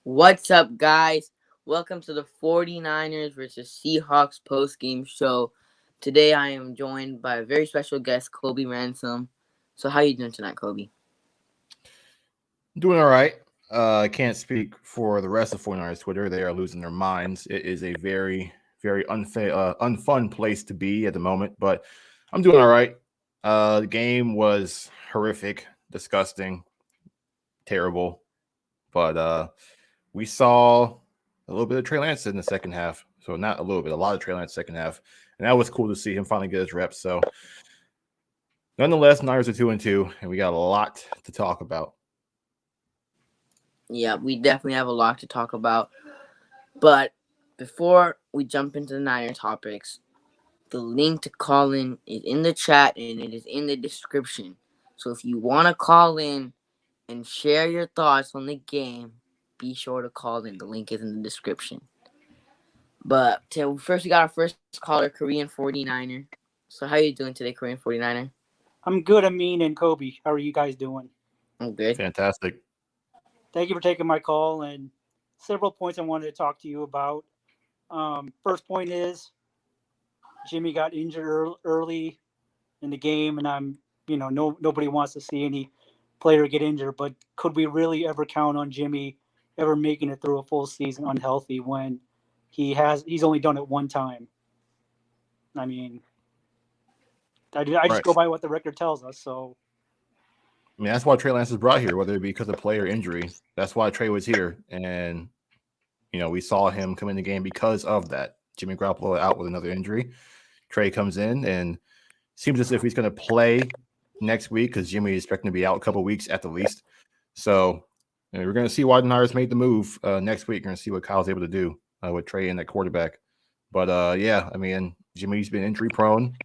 What's up, guys? Welcome to the 49ers versus Seahawks postgame show. Today I am joined by a very special guest, Kobe Ransom. So how you doing tonight, Kobe? Doing all right. I can't speak for the rest of 49ers Twitter. They are losing their minds. It is a very unfun place to be at the moment, but I'm doing all right. The game was horrific, disgusting, terrible, but we saw a little bit of Trey Lance in the second half. So not a little bit, a lot of Trey Lance second half, and that was cool to see him finally get his reps. So nonetheless, Niners are 2-2, and we got a lot to talk about. Yeah, we definitely have a lot to talk about. But before we jump into the Niner topics, the link to call in is in the chat and it is in the description. So if you want to call in and share your thoughts on the game, be sure to call in. The link is in the description. But first, we got our first caller, Korean 49er. So how you doing today, Korean 49er? I'm good, Amin and Kobe. How are you guys doing? I'm good. Fantastic. Thank you for taking my call and several points I wanted to talk to you about. First point is Jimmy got injured early in the game, and nobody wants to see any player get injured. But could we really ever count on Jimmy ever making it through a full season unhealthy when he's only done it one time? I mean, I just Right. go by what the record tells us. So I mean, that's why Trey Lance was brought here, whether it be because of play or injury. That's why Trey was here. And, we saw him come in the game because of that. Jimmy Garoppolo out with another injury. Trey comes in and seems as if he's going to play next week because Jimmy is expecting to be out a couple of weeks at the least. So we're going to see why the Niners made the move next week. We're going to see what Kyle's able to do with Trey and that quarterback. But, yeah, I mean, Jimmy's been injury prone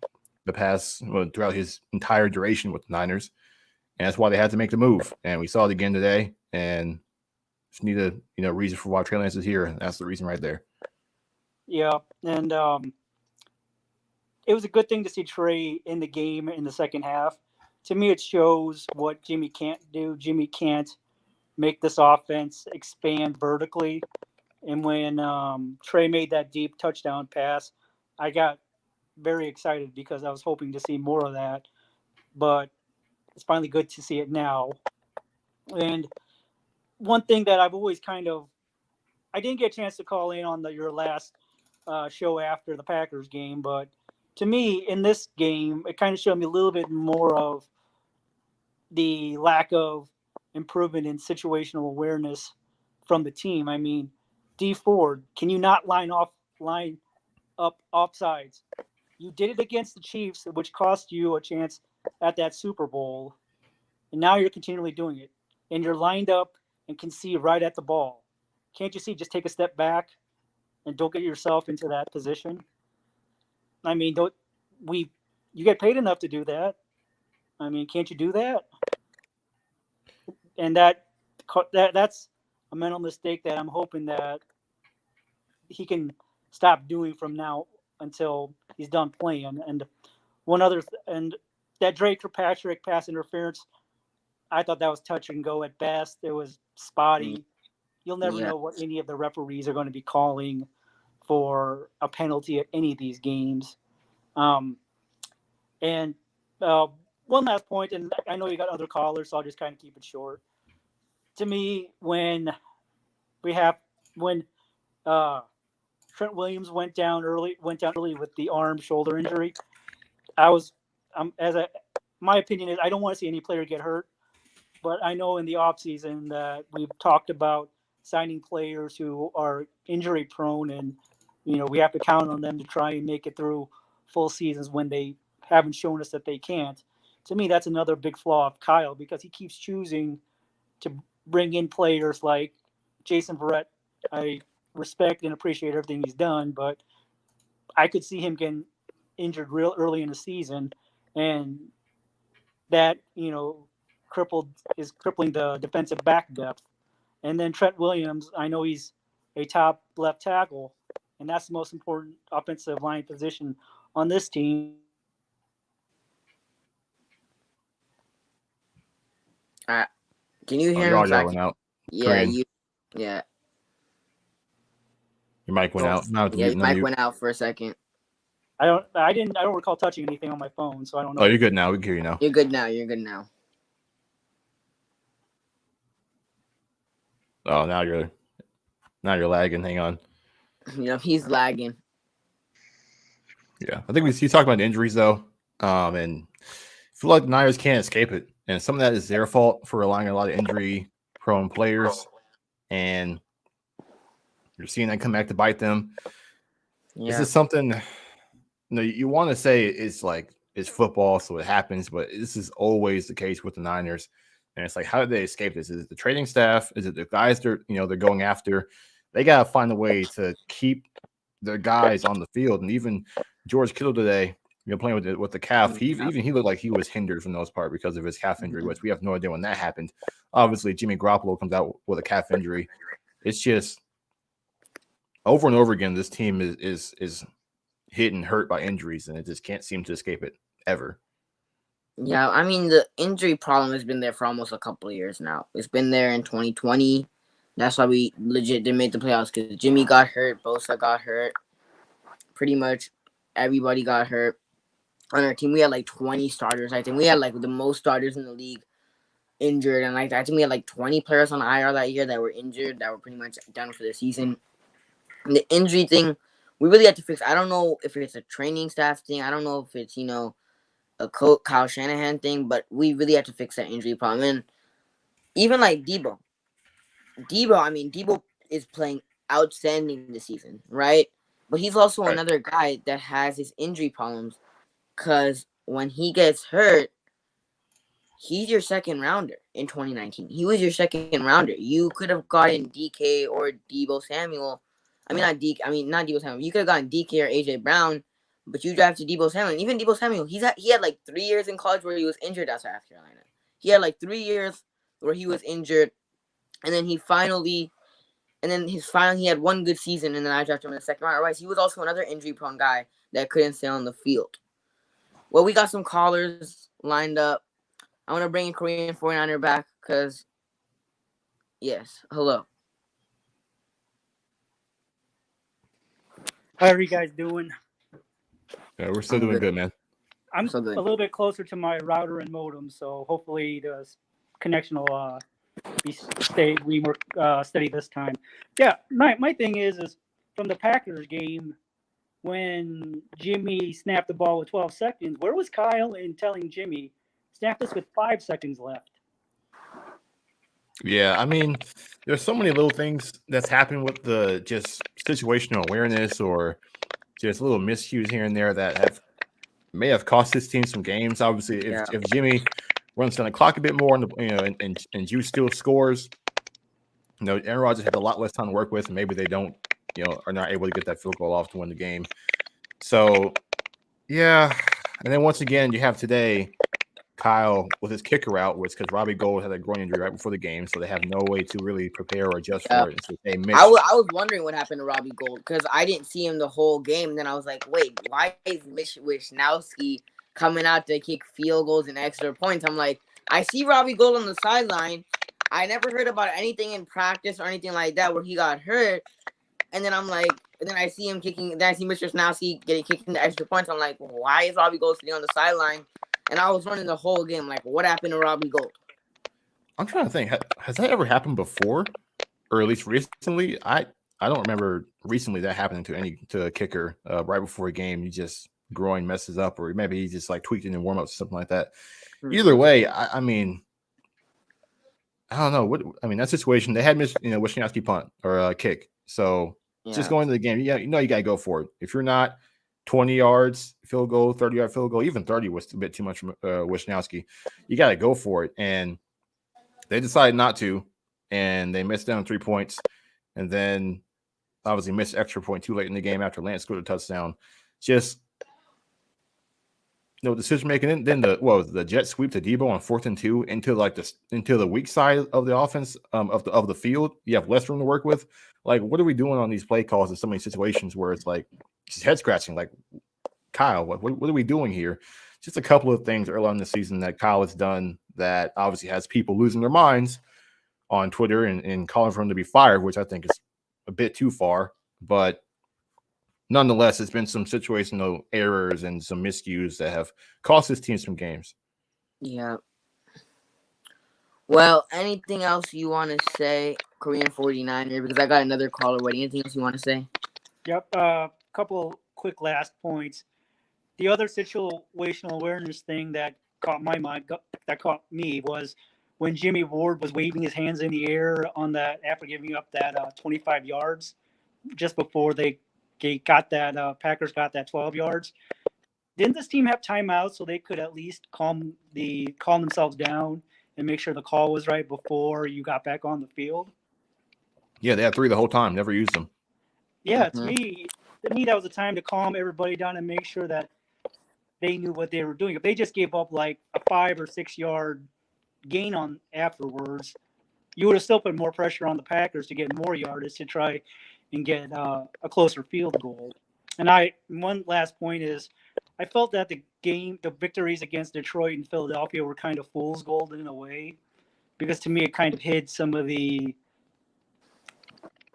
throughout his entire duration with the Niners. And that's why they had to make the move. And we saw it again today. And just need a reason for why Trey Lance is here. And that's the reason right there. yeah, and it was a good thing to see Trey in the game in the second half. To me, it shows what Jimmy can't do. Jimmy can't make this offense expand vertically. And when Trey made that deep touchdown pass, I got very excited because I was hoping to see more of that. But it's finally good to see it now. And one thing that I've always I didn't get a chance to call in on your last show after the Packers game, but to me, in this game, it kind of showed me a little bit more of the lack of improvement in situational awareness from the team. I mean, D Ford, can you not line up offsides? You did it against the Chiefs, which cost you a chance at that Super Bowl, and now you're continually doing it, and you're lined up and can see right at the ball. Can't you see? Just take a step back and don't get yourself into that position. I mean, don't we? You get paid enough to do that. I mean, can't you do that? And that's a mental mistake that I'm hoping that he can stop doing from now until he's done playing. And and that Drake Patrick pass interference, I thought that was touch and go at best. It was spotty. You'll never Yeah. know what any of the referees are going to be calling for a penalty at any of these games. Um, and one last point, and I know you got other callers, so I'll just kind of keep it short. To me, we have when uh, Trent Williams went down early with the arm shoulder injury. I was, as a, my opinion is, I don't want to see any player get hurt, but I know in the offseason that we've talked about signing players who are injury prone, and we have to count on them to try and make it through full seasons when they haven't shown us that they can't. To me, that's another big flaw of Kyle because he keeps choosing to bring in players like Jason Verrett. I respect and appreciate everything he's done, but I could see him getting injured real early in the season, and that is crippling the defensive back depth. And then Trent Williams, I know he's a top left tackle, and that's the most important offensive line position on this team. Can you Oh, hear your me? audio went out. Yeah, Korean. yeah. Your mic went out. Now Yeah, mute, Mike unmute. went out for a second. I don't recall touching anything on my phone, so I don't know. Oh, you're good now. We can hear you now. You're good now. You're good now. Oh, now you're lagging. Hang on. He's lagging. Yeah, I think you talked about the injuries though, and I feel like the Niners can't escape it, and some of that is their fault for relying on a lot of injury-prone players, and you're seeing that come back to bite them. Yeah. This is something you want to say it's football, so it happens, but this is always the case with the Niners. And it's like, how did they escape this? Is it the trading staff? Is it the guys they're going after? They gotta find a way to keep their guys on the field. And even George Kittle today, playing with the calf, he looked like he was hindered for the most part because of his calf injury, which we have no idea when that happened. Obviously, Jimmy Garoppolo comes out with a calf injury. It's just over and over again, this team is hit and hurt by injuries, and it just can't seem to escape it ever. Yeah, I mean, the injury problem has been there for almost a couple of years now. It's been there in 2020. That's why we legit didn't make the playoffs, because Jimmy got hurt, Bosa got hurt. Pretty much everybody got hurt. On our team, we had like 20 starters. I think we had like the most starters in the league injured. And like I think we had like 20 players on IR that year that were injured, that were pretty much done for the season. And the injury thing, we really had to fix. I don't know if it's a training staff thing. I don't know if it's, a coach Kyle Shanahan thing, but we really had to fix that injury problem. And even like Debo, Debo is playing outstanding this season, right? But he's also another guy that has his injury problems, because when he gets hurt, he's your second rounder in 2019. He was your second rounder. You could have gotten DK or Debo Samuel. Not Debo Samuel. You could have gotten DK or AJ Brown, but you drafted Debo Samuel. And even Debo Samuel, he had like 3 years in college where he was injured at South Carolina. He had like 3 years where he was injured, and then he had one good season, and then I drafted him in the second round. Otherwise, he was also another injury-prone guy that couldn't stay on the field. Well, we got some callers lined up. I want to bring a Korean 49er back because, yes, hello. How are you guys doing? Yeah, we're still doing good, man. I'm So good. a little bit closer to my router and modem, so hopefully the connection will be more steady this time. Yeah, my thing is from the Packers game, when Jimmy snapped the ball with 12 seconds, where was Kyle in telling Jimmy, snap this with 5 seconds left? Yeah, I mean, there's so many little things that's happened with the just situational awareness or just little miscues here and there that may have cost his team some games. Obviously, if Jimmy runs down the clock a bit more, and Juice still scores, Aaron Rodgers has a lot less time to work with, and maybe they don't, are not able to get that field goal off to win the game. So, yeah, and then once again, you have today Kyle with his kicker out, was because Robbie Gould had a groin injury right before the game, so they have no way to really prepare or adjust for it. So they missed. I was wondering what happened to Robbie Gould, because I didn't see him the whole game. And then I was like, wait, why is Wishnowsky coming out to kick field goals and extra points? I'm like, I see Robbie Gould on the sideline. I never heard about anything in practice or anything like that where he got hurt. And then I'm like, and then I see him kicking. Then I see Mr. Wishnowsky kicking the extra points. I'm like, why is Robbie Gould sitting on the sideline? And I was running the whole game, like, what happened to Robbie Gould? I'm trying to think. Has that ever happened before, or at least recently? I don't remember recently that happening to a kicker right before a game. You just groin messes up, or maybe he just like tweaked it in warm-ups or something like that. Either way, I mean, I don't know. That situation, they had missed, Wishnowsky punt or kick. So just going to the game, you got to go for it. If you're not 20 yards field goal, 30-yard field goal, even 30 was a bit too much from Wishnowsky. You got to go for it. And they decided not to, and they missed down 3 points, and then obviously missed extra point too late in the game after Lance scored a touchdown. Just decision making. Then the jet sweep to Debo on 4th and 2 into the weak side of the offense of the field. You have less room to work with. Like, what are we doing on these play calls in so many situations where it's like just head scratching? Like, Kyle, what are we doing here? Just a couple of things early on in the season that Kyle has done that obviously has people losing their minds on Twitter and calling for him to be fired, which I think is a bit too far. but nonetheless, it's been some situational errors and some miscues that have cost his team some games. Yeah. Well, anything else you want to say, Korean 49er? Because I got another caller waiting. Anything else you want to say? Yep. Couple quick last points. The other situational awareness thing that caught my mind, that caught me, was when Jimmy Ward was waving his hands in the air on that after giving up that 25 yards, just before they got that Packers got that 12 yards. Didn't this team have timeouts so they could at least calm themselves down and make sure the call was right before you got back on the field? Yeah, they had 3 the whole time, never used them. Yeah, Mm-hmm. to me that was a time to calm everybody down and make sure that they knew what they were doing. If they just gave up like a 5 or 6 yard gain on afterwards, you would have still put more pressure on the Packers to get more yardage to try and get a closer field goal. And one last point is, I felt that the victories against Detroit and Philadelphia were kind of fool's gold in a way, because to me it kind of hid some of the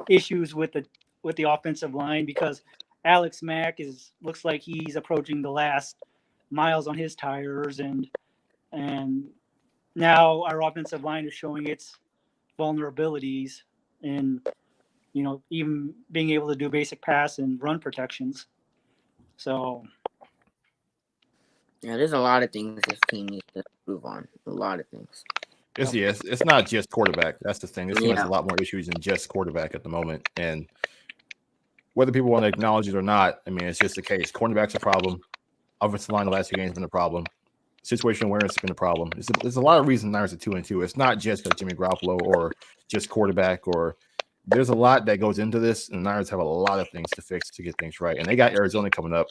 issues with the offensive line, because Alex Mack looks like he's approaching the last miles on his tires, and now our offensive line is showing its vulnerabilities in even being able to do basic pass and run protections. So Yeah, there's a lot of things this team needs to improve on. A lot of things. It's not just quarterback. That's the thing. This team has Yeah. a lot more issues than just quarterback at the moment. And whether people want to acknowledge it or not, I mean, it's just the case. Cornerback's a problem. Offensive line the last 2 games has been a problem. Situational awareness has been a problem. There's a lot of reasons Niners are 2-2. It's not just because Jimmy Garoppolo or just quarterback, or there's a lot that goes into this, and the Niners have a lot of things to fix to get things right. And they got Arizona coming up,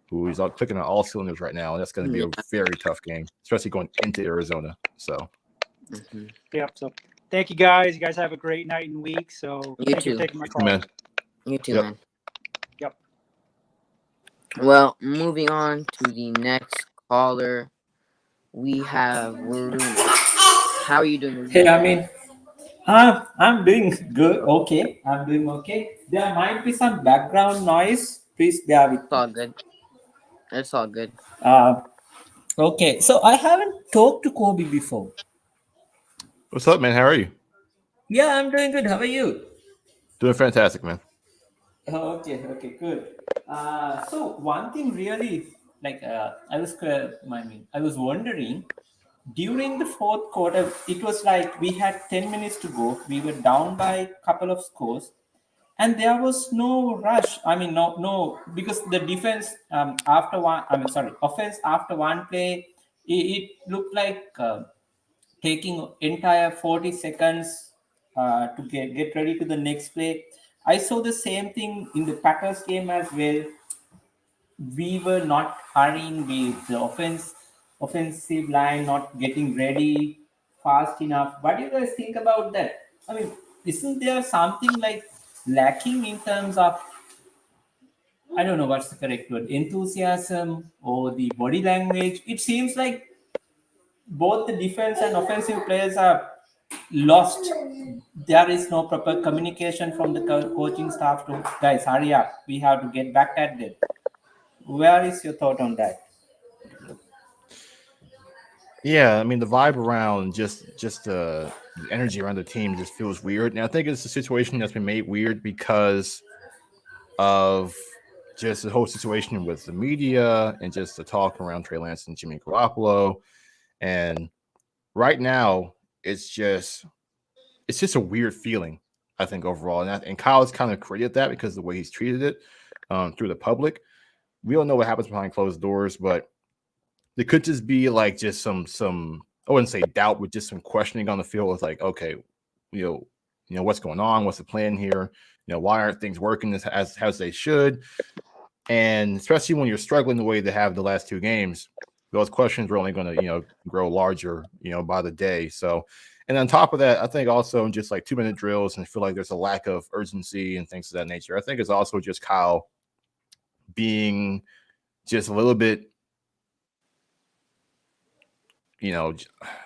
who is clicking on all cylinders right now, and that's going to be a very tough game, especially going into Arizona. So, Yep. So thank you guys. You guys have a great night and week. So You thank you too. for taking my call. man. You too, Yep. man. Yep. Well, moving on to the next caller, we have Waruna. How are you doing? Hey, Amin. I'm doing good. Okay, I'm doing okay. There might be some background noise. Please bear with It's me. all good. It's all good. Uh, okay, so I haven't talked to Kobe before. What's up, man? How are you? Yeah, I'm doing good. How are you? Doing fantastic, man. Okay, good. So one thing really, I was wondering, during the fourth quarter, it was like we had 10 minutes to go. We were down by a couple of scores, and there was no rush. I mean, no, because the defense after one, I mean, sorry, offense after one play, it looked like taking entire 40 seconds to get ready to the next play. I saw the same thing in the Packers game as well. We were not hurrying with the offensive line not getting ready fast enough. What do you guys think about that? I mean, isn't there something like lacking in terms of, I don't know what's the correct word, enthusiasm or the body language? It seems like both the defense and offensive players are lost. There is no proper communication from the coaching staff to, guys, hurry up, we have to get back at them. Where is your thought on that? Yeah, I mean the vibe around just the energy around the team just feels weird, and I think it's a situation that's been made weird because of just the whole situation with the media and just the talk around Trey Lance and Jimmy Garoppolo. And right now, it's just a weird feeling, I think, overall. And Kyle has kind of created that because of the way he's treated it through the public. We don't know what happens behind closed doors, but there could just be like just some I wouldn't say doubt, but just some questioning on the field. It's like, okay, you know what's going on, what's the plan here? Why aren't things working as they should? And especially when you're struggling the way they have the last 2 games, those questions are only going to grow larger by the day. So, and on top of that, I think also just like 2-minute drills, and I feel like there's a lack of urgency and things of that nature. I think it's also just Kyle being just a little bit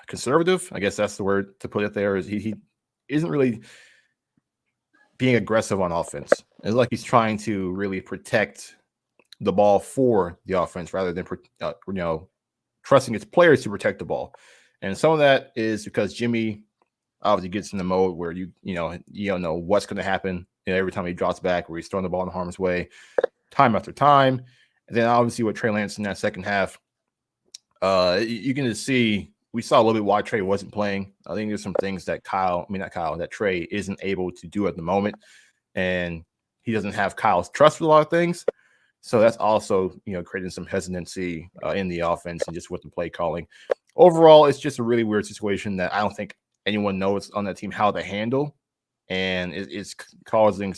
conservative. I guess that's the word to put it there. Is he isn't really being aggressive on offense. It's like he's trying to really protect the ball for the offense rather than trusting its players to protect the ball. And some of that is because Jimmy obviously gets in the mode where you don't know what's going to happen every time he drops back, where he's throwing the ball in harm's way time after time. And then obviously with Trey Lance in that second half, you can just see we saw a little bit why Trey wasn't playing. I think there's some things that that Trey isn't able to do at the moment, and he doesn't have Kyle's trust with a lot of things. So that's also creating some hesitancy in the offense and just with the play calling. Overall, it's just a really weird situation that I don't think anyone knows on that team how to handle, and it's causing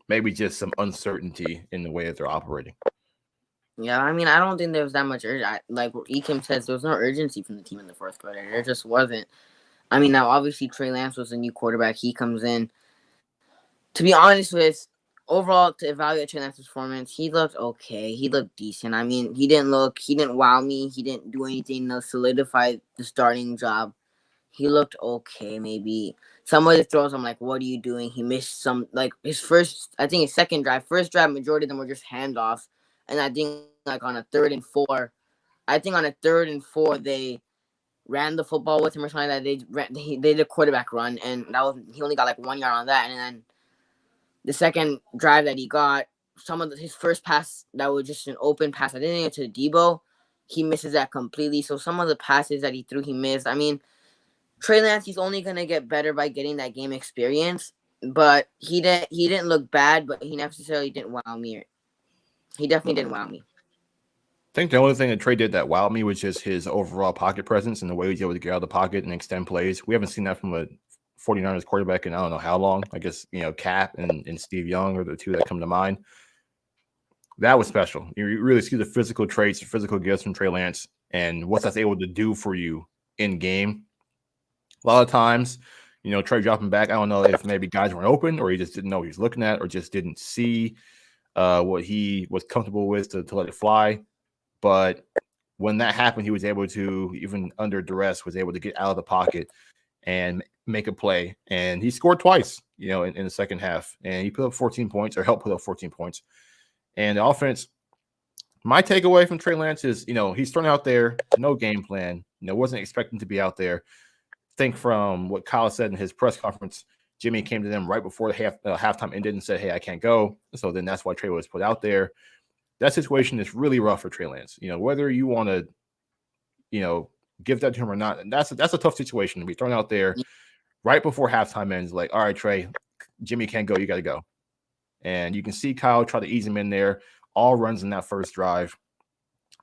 maybe just some uncertainty in the way that they're operating. Yeah, I mean, I don't think there was that much urgency. Like Ekim says, there was no urgency from the team in the fourth quarter. There just wasn't. I mean, now obviously Trey Lance was a new quarterback. He comes in. To be honest with, overall, to evaluate Trey Lance's performance, he looked okay. He looked decent. I mean, he didn't wow me. He didn't do anything to solidify the starting job. He looked okay, maybe. Some of the throws, I'm like, what are you doing? He missed some, like, his second drive. First drive, majority of them were just handoffs. And I think, like, on a 3rd and 4, they ran the football with him or something like that. They did a quarterback run, and he only got, like, 1 yard on that. And then the second drive that he got, his first pass that was just an open pass, I didn't get to Debo. He misses that completely. So some of the passes that he threw, he missed. I mean, Trey Lance, he's only gonna get better by getting that game experience. But he didn't look bad, but he necessarily didn't wow me. He definitely didn't wow me. I think the only thing that Trey did that wowed me was just his overall pocket presence and the way he was able to get out of the pocket and extend plays. We haven't seen that from a 49ers quarterback in I don't know how long. I guess Cap and Steve Young are the two that come to mind. That was special. You really see the physical traits, the physical gifts from Trey Lance, and what that's able to do for you in game. A lot of times, Trey dropping back. I don't know if maybe guys weren't open or he just didn't know what he was looking at or just didn't see what he was comfortable with to let it fly. But when that happened, he was able to, even under duress, was able to get out of the pocket and make a play. And he scored twice, in the second half. And he put up 14 points or helped put up 14 points. And the offense, my takeaway from Trey Lance is, he's thrown out there, no game plan, wasn't expecting to be out there. Think from what Kyle said in his press conference, Jimmy came to them right before the halftime ended and said, hey, I can't go. So then that's why Trey was put out there. That situation is really rough for Trey Lance. Whether you want to, give that to him or not, that's a tough situation to be thrown out there right before halftime ends. Like, all right, Trey, Jimmy can't go. You got to go. And you can see Kyle try to ease him in there. All runs in that first drive.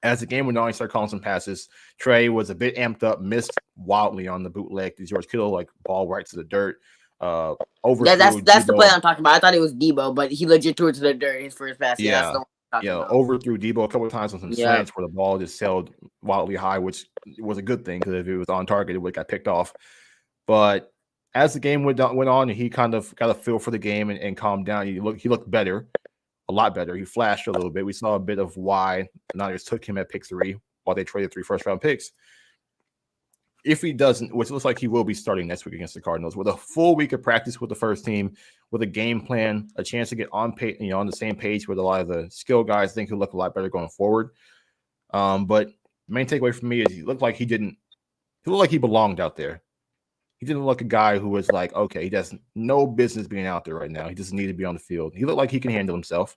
As the game went on, he started calling some passes. Trey was a bit amped up, missed wildly on the bootleg. George Kittle, like, ball right to the dirt. That's the play I'm talking about. I thought it was Debo, but he legit threw it to the dirt his first pass. Yeah, that's the one I'm talking about. Overthrew Debo a couple of times on some slants where the ball just sailed wildly high, which was a good thing because if it was on target, it would have got picked off. But as the game went on, and he kind of got a feel for the game and calmed down. He looked better, a lot better. He flashed a little bit. We saw a bit of why the Niners took him at pick 3 while they traded 3 first-round picks. If he doesn't, which looks like he will be starting next week against the Cardinals, with a full week of practice with the first team, with a game plan, a chance to get on the same page with a lot of the skill guys, I think he'll look a lot better going forward. But the main takeaway for me is he looked like he belonged out there. He didn't look a guy who was like, okay, he has no business being out there right now. He doesn't need to be on the field. He looked like he can handle himself.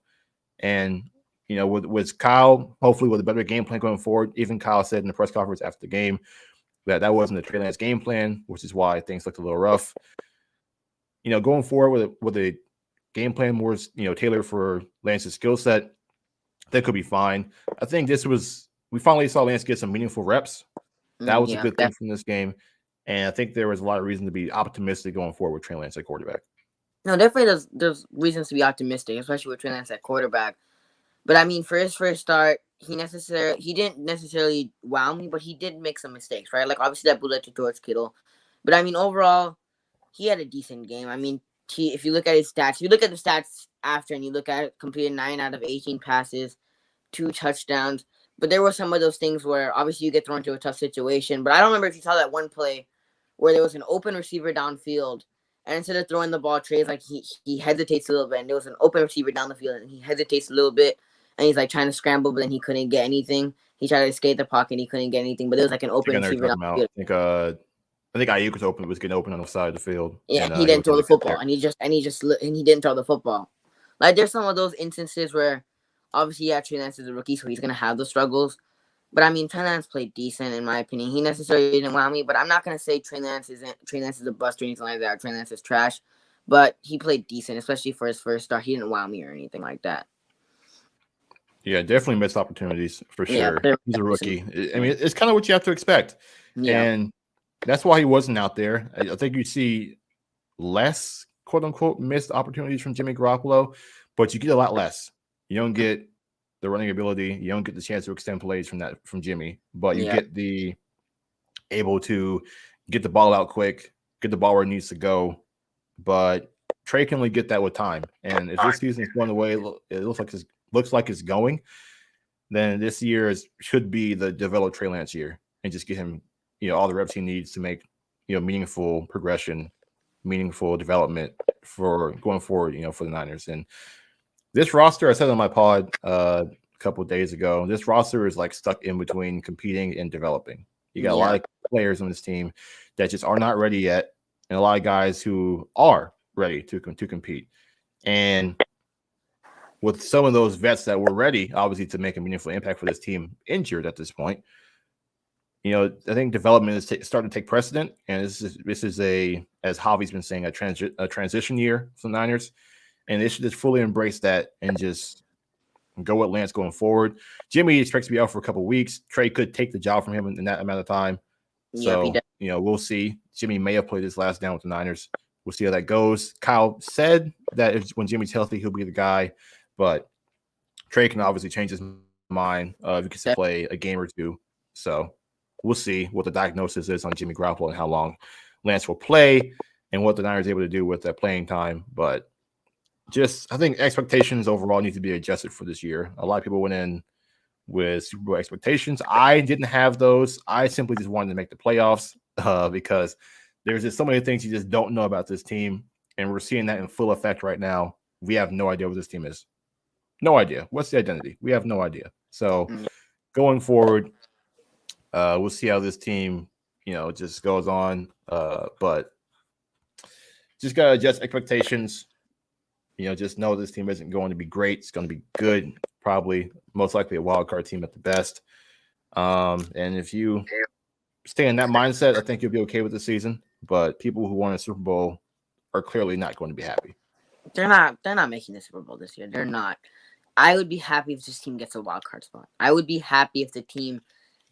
And, with Kyle, hopefully with a better game plan going forward, even Kyle said in the press conference after the game that wasn't the Trey Lance game plan, which is why things looked a little rough. Going forward with a game plan more, tailored for Lance's skill set, that could be fine. I think we finally saw Lance get some meaningful reps. That was a good thing from this game. And I think there was a lot of reason to be optimistic going forward with Trey Lance at quarterback. No, definitely there's reasons to be optimistic, especially with Trey Lance at quarterback. But I mean, for his first start, he didn't necessarily wow me, but he did make some mistakes, right? Like obviously that bullet to George Kittle. But I mean, overall, he had a decent game. I mean, if you look at his stats, you look at the stats after and you look at it, completed 9 out of 18 passes, 2 touchdowns. But there were some of those things where obviously you get thrown into a tough situation. But I don't remember if you saw that one play where there was an open receiver downfield And instead of throwing the ball, Trey's like he hesitates a little bit, and there was an open receiver down the field, and he hesitates a little bit, and he's like trying to scramble, but then he couldn't get anything. He tried to escape the pocket, he couldn't get anything, but there was like an open receiver down the field. I think Ayuk was getting open on the side of the field. Yeah, and he didn't throw the football, and he didn't throw the football. Like there's some of those instances where, obviously, Trey Lance is a rookie, so he's gonna have the struggles. But I mean, Trey Lance played decent in my opinion. He necessarily didn't wow me, but I'm not gonna say Trey Lance is a bust or anything like that. Or Trey Lance is trash, but he played decent, especially for his first start. He didn't wow me or anything like that. Yeah, definitely missed opportunities for sure. Yeah, he's a rookie. I mean, it's kind of what you have to expect, and that's why he wasn't out there. I think you see less quote unquote missed opportunities from Jimmy Garoppolo, but you get a lot less. You don't get the running ability. You don't get the chance to extend plays from Jimmy, but you get the able to get the ball out quick, get the ball where it needs to go. But Trey can only get that with time. And if this season is going the way it looks like it's going, then this year should be the develop Trey Lance year and just get him, all the reps he needs to make, meaningful progression, meaningful development for going forward, for the Niners. And this roster, I said on my pod a couple of days ago, this roster is like stuck in between competing and developing. You got a lot of players on this team that just are not ready yet, and a lot of guys who are ready to compete. And with some of those vets that were ready, obviously, to make a meaningful impact for this team injured at this point, I think development is starting to take precedent. And this is as Javi's been saying, a transition year for the Niners. And they should just fully embrace that and just go with Lance going forward. Jimmy expects to be out for a couple of weeks. Trey could take the job from him in that amount of time. So, we'll see. Jimmy may have played his last down with the Niners. We'll see how that goes. Kyle said that when Jimmy's healthy, he'll be the guy. But Trey can obviously change his mind if he gets to play a game or two. So we'll see what the diagnosis is on Jimmy Garoppolo and how long Lance will play and what the Niners are able to do with that playing time. But I think expectations overall need to be adjusted for this year. A lot of people went in with Super Bowl expectations. I didn't have those. I simply just wanted to make the playoffs because there's just so many things you just don't know about this team. And we're seeing that in full effect right now. We have no idea what this team is. No idea. What's the identity? We have no idea. So going forward, we'll see how this team, just goes on. But just got to adjust expectations. Just know this team isn't going to be great. It's going to be good, probably, most likely a wild card team at the best. And if you stay in that mindset, I think you'll be okay with the season. But people who won a Super Bowl are clearly not going to be happy. They're not making the Super Bowl this year. They're not. I would be happy if this team gets a wild card spot. I would be happy if the team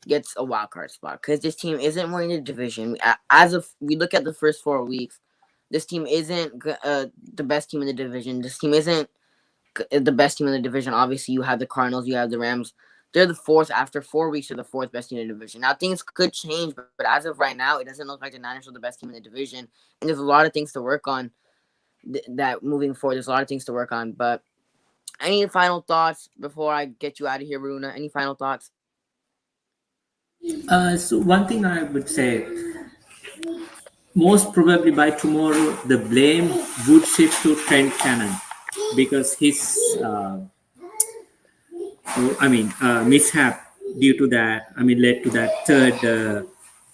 gets a wild card spot because this team isn't winning the division. As of we look at the first 4 weeks, this team isn't the best team in the division. This team isn't the best team in the division. Obviously, you have the Cardinals, you have the Rams. They're the fourth. After 4 weeks, they're the fourth best team in the division. Now, things could change, but as of right now, it doesn't look like the Niners are the best team in the division. And there's a lot of things to work on that moving forward. There's a lot of things to work on. But any final thoughts before I get you out of here, Runa? Any final thoughts? So one thing I would say, most probably by tomorrow, the blame would shift to Trent Cannon because his, mishap due to that, led to that third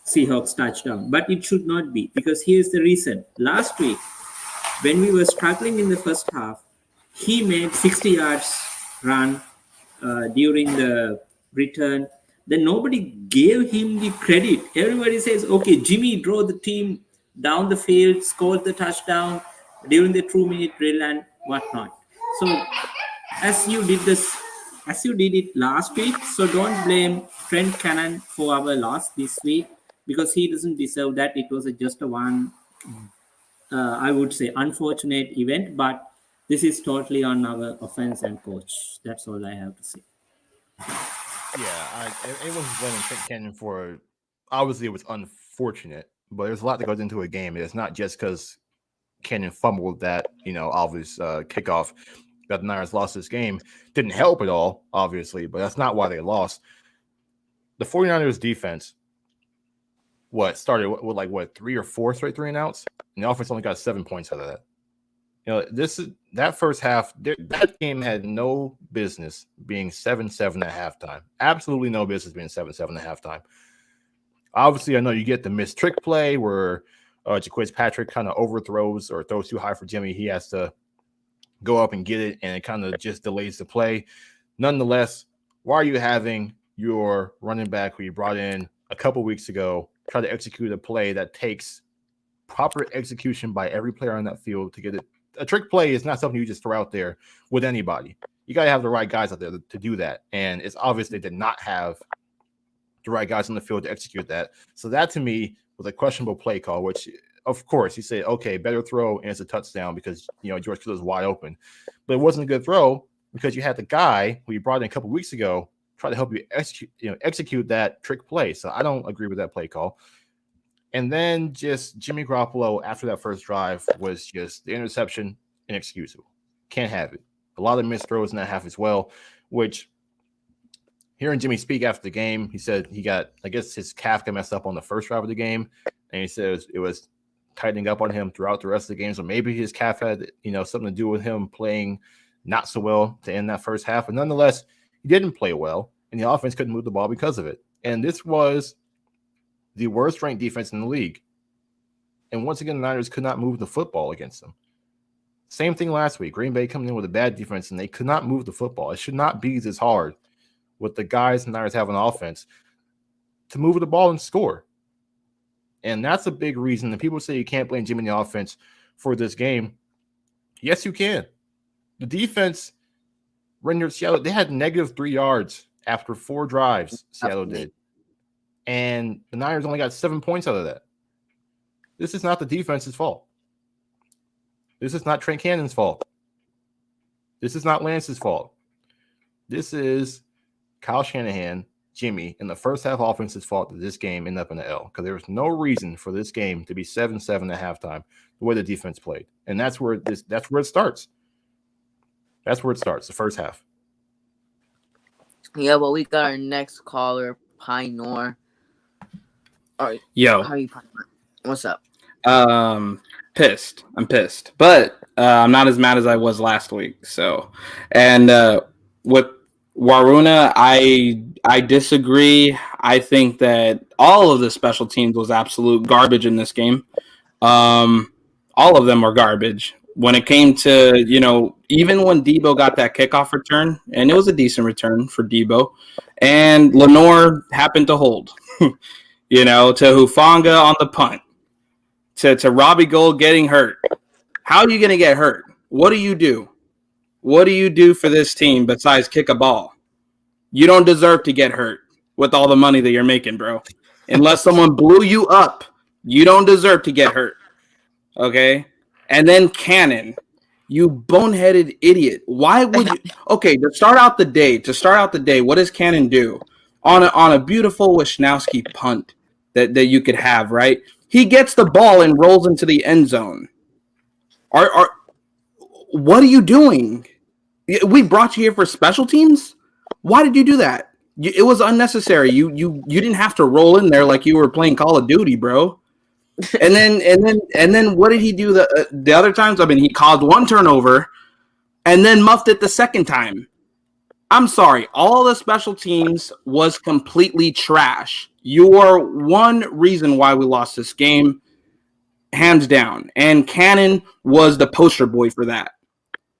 Seahawks touchdown. But it should not be because here's the reason. Last week, when we were struggling in the first half, he made 60 yards run during the return. Then nobody gave him the credit. Everybody says, okay, Jimmy drove the team down the field, scored the touchdown during the 2-minute drill and whatnot. So as you did it last week, so don't blame Trent Cannon for our loss this week because he doesn't deserve that. It was just a one, I would say, unfortunate event, but this is totally on our offense and coach. That's all I have to say. Yeah, anyone who's blaming Trent Cannon for, obviously it was unfortunate, but there's a lot that goes into a game. It's not just because Cannon fumbled that, obvious kickoff that the Niners lost this game. Didn't help at all, obviously, but that's not why they lost. The 49ers defense, started with 3 or 4 straight 3-and-outs and the offense only got 7 points out of that. That first half, that game had no business being 7-7 at halftime. Absolutely no business being 7-7 at halftime. Obviously, I know you get the missed trick play where Jaquiz Patrick kind of overthrows or throws too high for Jimmy. He has to go up and get it, and it kind of just delays the play. Nonetheless, why are you having your running back who you brought in a couple weeks ago try to execute a play that takes proper execution by every player on that field to get it? A trick play is not something you just throw out there with anybody. You got to have the right guys out there to do that. And it's obvious they did not have the right guys on the field to execute that. So that to me was a questionable play call, which of course you say, okay, better throw and it's a touchdown because, George Kittle is wide open. But it wasn't a good throw because you had the guy who you brought in a couple weeks ago try to help you execute that trick play. So I don't agree with that play call. And then just Jimmy Garoppolo after that first drive was just the interception inexcusable. Can't have it. A lot of missed throws in that half as well, which hearing Jimmy speak after the game, he said he got, I guess his calf got messed up on the first drive of the game. And he says it was tightening up on him throughout the rest of the game. So maybe his calf had, something to do with him playing not so well to end that first half. But nonetheless, he didn't play well, and the offense couldn't move the ball because of it. And this was the worst ranked defense in the league. And once again, the Niners could not move the football against them. Same thing last week. Green Bay coming in with a bad defense, and they could not move the football. It should not be this hard with the guys the Niners have on offense to move the ball and score. And that's a big reason that people say you can't blame Jimmy in the offense for this game. Yes, you can. The defense rendered Seattle, they had -3 yards after 4 drives, Seattle did. And the Niners only got 7 points out of that. This is not the defense's fault. This is not Trent Cannon's fault. This is not Lance's fault. This is Kyle Shanahan, Jimmy, and the first half offense's fault that this game ended up in the L. Because there was no reason for this game to be 7-7 at halftime, the way the defense played. And that's where it starts. That's where it starts, the first half. Yeah, well, we got our next caller, Pinor. All right. Yo. How are you, Pinor? What's up? Pissed. I'm pissed. But I'm not as mad as I was last week. So, and with Waruna, I disagree. I think that all of the special teams was absolute garbage in this game. All of them were garbage. When it came to, even when Debo got that kickoff return, and it was a decent return for Debo, and Lenore happened to hold, to Hufanga on the punt, to Robbie Gould getting hurt. How are you going to get hurt? What do you do? What do you do for this team besides kick a ball? You don't deserve to get hurt with all the money that you're making, bro. Unless someone blew you up, you don't deserve to get hurt. Okay? And then Cannon, you boneheaded idiot. Why would you? Okay, to start out the day, what does Cannon do on a beautiful Wisnowski punt that you could have, right? He gets the ball and rolls into the end zone. What are you doing? We brought you here for special teams. Why did you do that? It was unnecessary. You didn't have to roll in there like you were playing Call of Duty, bro. And then what did he do the other times? I mean, he caused one turnover and then muffed it the second time. I'm sorry. All the special teams was completely trash. You are one reason why we lost this game, hands down. And Cannon was the poster boy for that.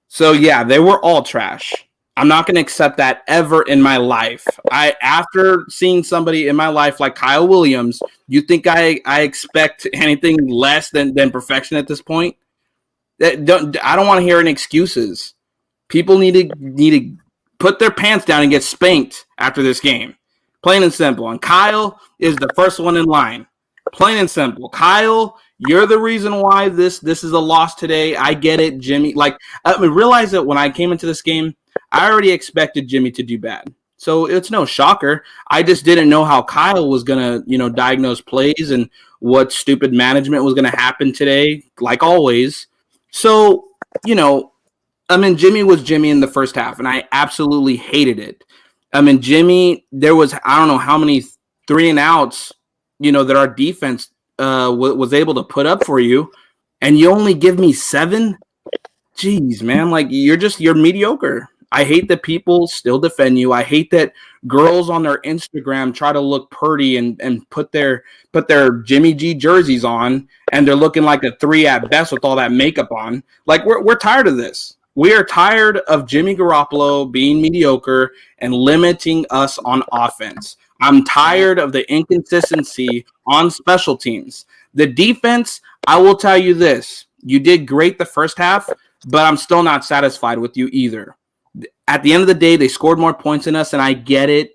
So, yeah, they were all trash. I'm not going to accept that ever in my life. After seeing somebody in my life like Kyle Williams, you think I expect anything less than perfection at this point? I don't want to hear any excuses. People need to put their pants down and get spanked after this game. Plain and simple. And Kyle is the first one in line. Plain and simple. Kyle, you're the reason why this is a loss today. I get it, Jimmy. Realize that when I came into this game, I already expected Jimmy to do bad. So it's no shocker. I just didn't know how Kyle was going to, diagnose plays and what stupid management was going to happen today, like always. So, Jimmy was Jimmy in the first half, and I absolutely hated it. Jimmy, there was, I don't know how many 3-and-outs, that our defense was able to put up for you. and you only give me 7? Jeez, man, like you're mediocre. I hate that people still defend you. I hate that girls on their Instagram try to look pretty and put their Jimmy G jerseys on, and they're looking like a 3 at best with all that makeup on. Like we're tired of this. We are tired of Jimmy Garoppolo being mediocre and limiting us on offense. I'm tired of the inconsistency on special teams. The defense, I will tell you this. You did great the first half, but I'm still not satisfied with you either. At the end of the day, they scored more points than us, and I get it.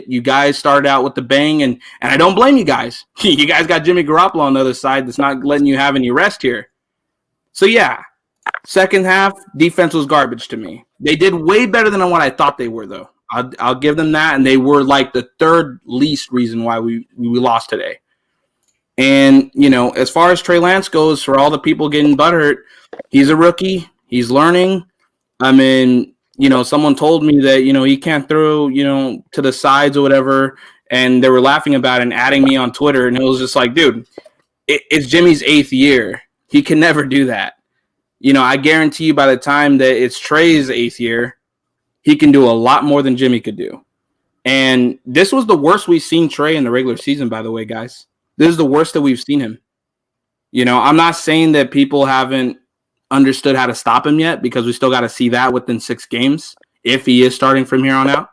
You guys started out with the bang, and I don't blame you guys. You guys got Jimmy Garoppolo on the other side that's not letting you have any rest here. So, yeah, second half, defense was garbage to me. They did way better than what I thought they were, though. I'll give them that, and they were like the third least reason why we lost today. And, as far as Trey Lance goes, for all the people getting butthurt, he's a rookie. He's learning. I mean, someone told me that, he can't throw, to the sides or whatever. And they were laughing about it and adding me on Twitter. And it was just like, dude, it's Jimmy's 8th year. He can never do that. I guarantee you by the time that it's Trey's 8th year, he can do a lot more than Jimmy could do. And this was the worst we've seen Trey in the regular season, by the way, guys. This is the worst that we've seen him. I'm not saying that people haven't understood how to stop him yet, because we still got to see that within 6 games if he is starting from here on out.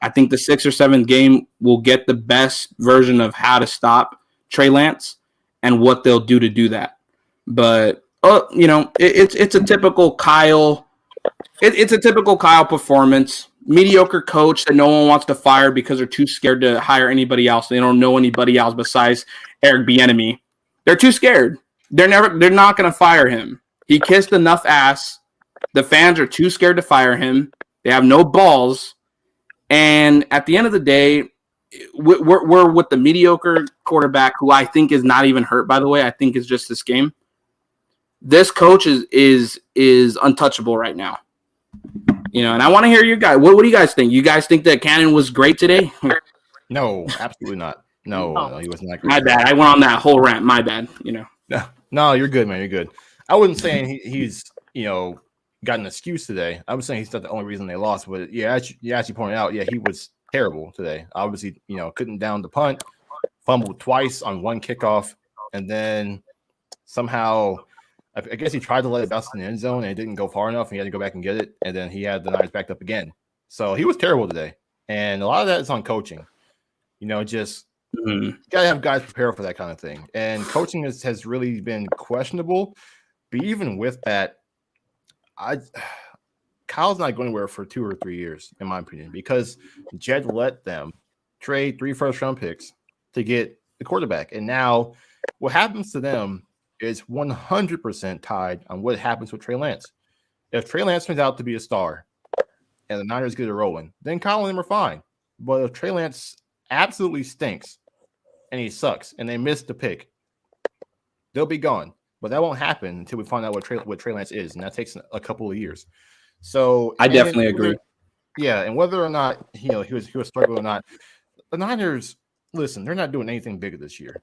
I think the 6th or 7th game will get the best version of how to stop Trey Lance and what they'll do to do that. But it's a typical Kyle. It's a typical Kyle performance. Mediocre coach that no one wants to fire because they're too scared to hire anybody else. They don't know anybody else besides Eric Bieniemy. They're too scared. They're not going to fire him. He kissed enough ass. The fans are too scared to fire him. They have no balls. And at the end of the day, we're with the mediocre quarterback, who I think is not even hurt, by the way. I think it's just this game. This coach is untouchable right now. And I want to hear you guys. What do you guys think? You guys think that Cannon was great today? No, absolutely not. No, he wasn't that great. My bad. I went on that whole rant. My bad. No, you're good, man. You're good. I wasn't saying he's got an excuse today. I was saying he's not the only reason they lost. But yeah, as you pointed out, yeah, he was terrible today. Obviously, couldn't down the punt, fumbled twice on one kickoff, and then somehow, I guess he tried to let it bounce in the end zone and it didn't go far enough, and he had to go back and get it, and then he had the Niners backed up again. So he was terrible today, and a lot of that is on coaching. Just you gotta have guys prepare for that kind of thing, and coaching has really been questionable. But even with that, Kyle's not going anywhere for 2 or 3 years, in my opinion, because Jed let them trade 3 first-round picks to get the quarterback. And now what happens to them is 100% tied on what happens with Trey Lance. If Trey Lance turns out to be a star and the Niners get it rolling, then Kyle and them are fine. But if Trey Lance absolutely stinks and he sucks and they miss the pick, they'll be gone. But that won't happen until we find out what Trey Lance is, and that takes a couple of years. So I definitely agree. Yeah, and whether or not he was struggling or not, the Niners, listen, they're not doing anything bigger this year.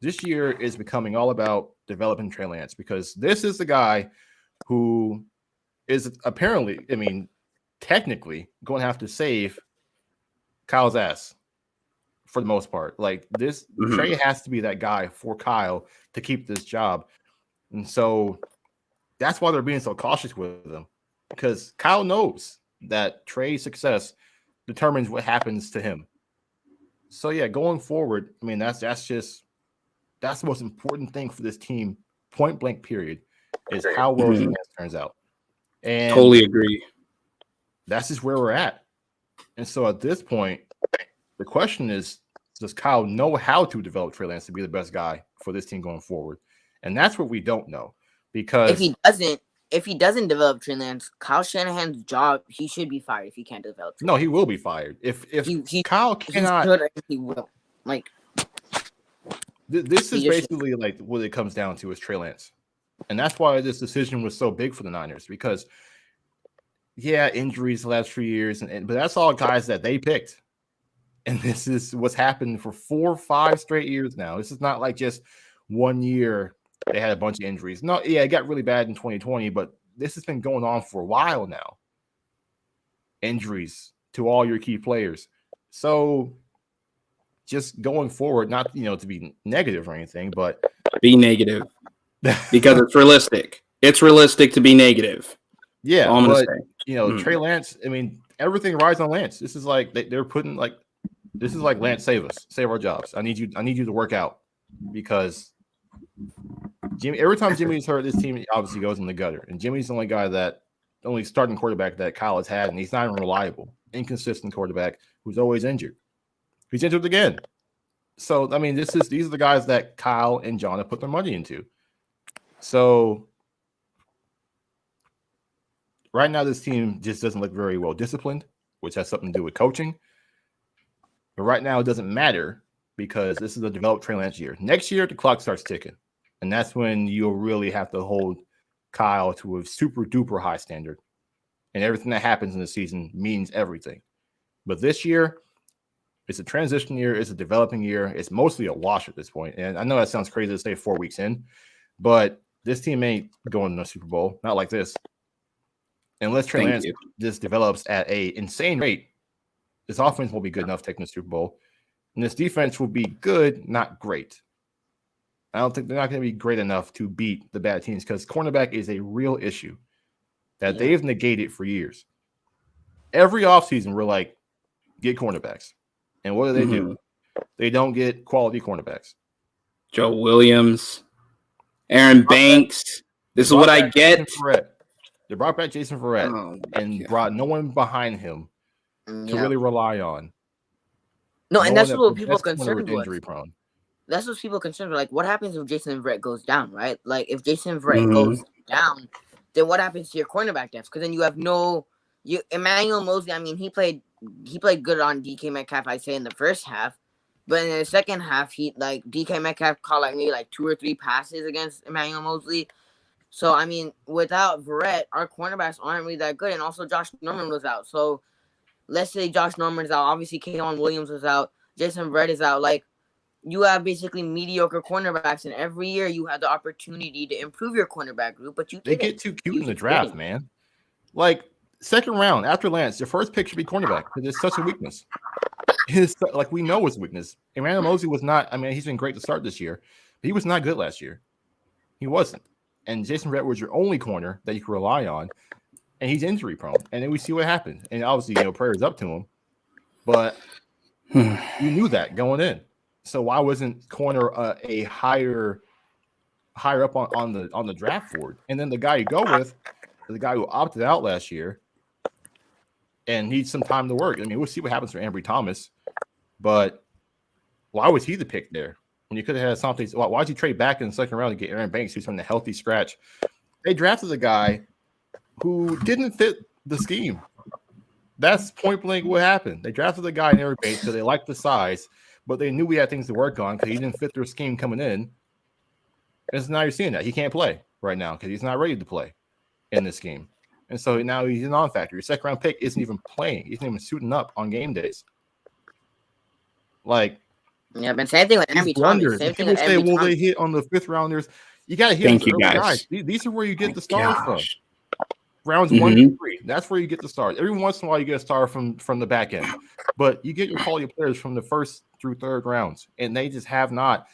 This year is becoming all about developing Trey Lance, because this is the guy who is apparently, technically going to have to save Kyle's ass for the most part. Like this, Trey has to be that guy for Kyle to keep this job. And so that's why they're being so cautious with him, because Kyle knows that Trey's success determines what happens to him. So yeah, going forward, that's the most important thing for this team, point blank period, is how well Trey Lance turns out. And totally agree. That's just where we're at. And so at this point, the question is, does Kyle know how to develop Trey Lance to be the best guy for this team going forward? And that's what we don't know. Because if he doesn't develop Trey Lance, Kyle Shanahan's job, he should be fired if he can't develop Trey Lance. No, he will be fired. If Kyle cannot, he will. Like, this is basically like what it comes down to is Trey Lance. And that's why this decision was so big for the Niners, because injuries the last 3 years, but that's all guys that they picked. And this is what's happened for 4 or 5 straight years now. This is not like just 1 year they had a bunch of injuries. No, yeah, it got really bad in 2020, but this has been going on for a while now. Injuries to all your key players. So just going forward, not to be negative or anything, but be negative because it's realistic. It's realistic to be negative. Yeah, all I'm but gonna say. Trey Lance. I mean, everything rides on Lance. This is like they're putting like this is like Lance, save us, save our jobs. I need you to work out because Jimmy. Every time Jimmy's hurt, this team obviously goes in the gutter, and Jimmy's the only starting quarterback that Kyle has had, and he's not even reliable, inconsistent quarterback who's always injured. He's injured again. So I mean, these are the guys that Kyle and John have put their money into. So right now, this team just doesn't look very well disciplined, which has something to do with coaching. But right now, it doesn't matter because this is a developed Trey Lance year. Next year, the clock starts ticking, and that's when you'll really have to hold Kyle to a super duper high standard, and everything that happens in the season means everything. But this year, it's a transition year. It's a developing year. It's mostly a wash at this point. And I know that sounds crazy to say 4 weeks in, but this team ain't going to the Super Bowl. Not like this. Unless Trey Lance just develops at an insane rate, this offense will be good enough taking the Super Bowl. And this defense will be good, not great. I don't think they're not going to be great enough to beat the bad teams because cornerback is a real issue that they've negated for years. Every offseason, we're like, get cornerbacks. And what do? They don't get quality cornerbacks. Joe Williams, Aaron Banks. This is what I get. They brought back Jason Verrett and brought no one behind him to really rely on. No, and that's what people are concerned with. Injury prone. That's what people are concerned with. Like, what happens if Jason Verrett goes down, right? Like, if Jason Verrett goes down, then what happens to your cornerback depth? Because then you have Emmanuel Mosley. I mean, he played good on DK Metcalf, I'd say, in the first half, but in the second half, DK Metcalf caught maybe 2 or 3 passes against Emmanuel Mosley. So, I mean, without Verrett, our cornerbacks aren't really that good. And also, Josh Norman was out. So, let's say Josh Norman's out. Obviously, K'Wan Williams was out. Jason Verrett is out. You have basically mediocre cornerbacks. And every year, you have the opportunity to improve your cornerback group. But they get too cute in the draft, man. Second round, after Lance, your first pick should be cornerback because it's such a weakness. We know his weakness. Emmanuel Mosley was not. I mean, he's been great to start this year. But he was not good last year. He wasn't. And Jason Verrett was your only corner that you could rely on, and he's injury prone. And then we see what happened. And obviously, prayers up to him, but you knew that going in. So why wasn't corner a higher up on the draft board? And then the guy you go with, the guy who opted out last year, and needs some time to work. I mean, we'll see what happens for Ambry Thomas, but why was he the pick there? When you could have had something, why'd you trade back in the second round to get Aaron Banks, who's from the healthy scratch? They drafted a guy who didn't fit the scheme. That's point blank what happened. They drafted a guy in Aaron Banks because they liked the size, but they knew we had things to work on because he didn't fit their scheme coming in. And so now you're seeing that. He can't play right now because he's not ready to play in this game. And so now he's a non-factor. Your second round pick isn't even playing. He's not even suiting up on game days. But same thing with Ambry Thomas. People say, they hit on the 5th rounders. You got to hit on the early guys. These are where you get the stars from. Rounds 1 to 3. That's where you get the stars. Every once in a while, you get a star from the back end. But you get your quality players from the 1st through 3rd rounds. And they just have not.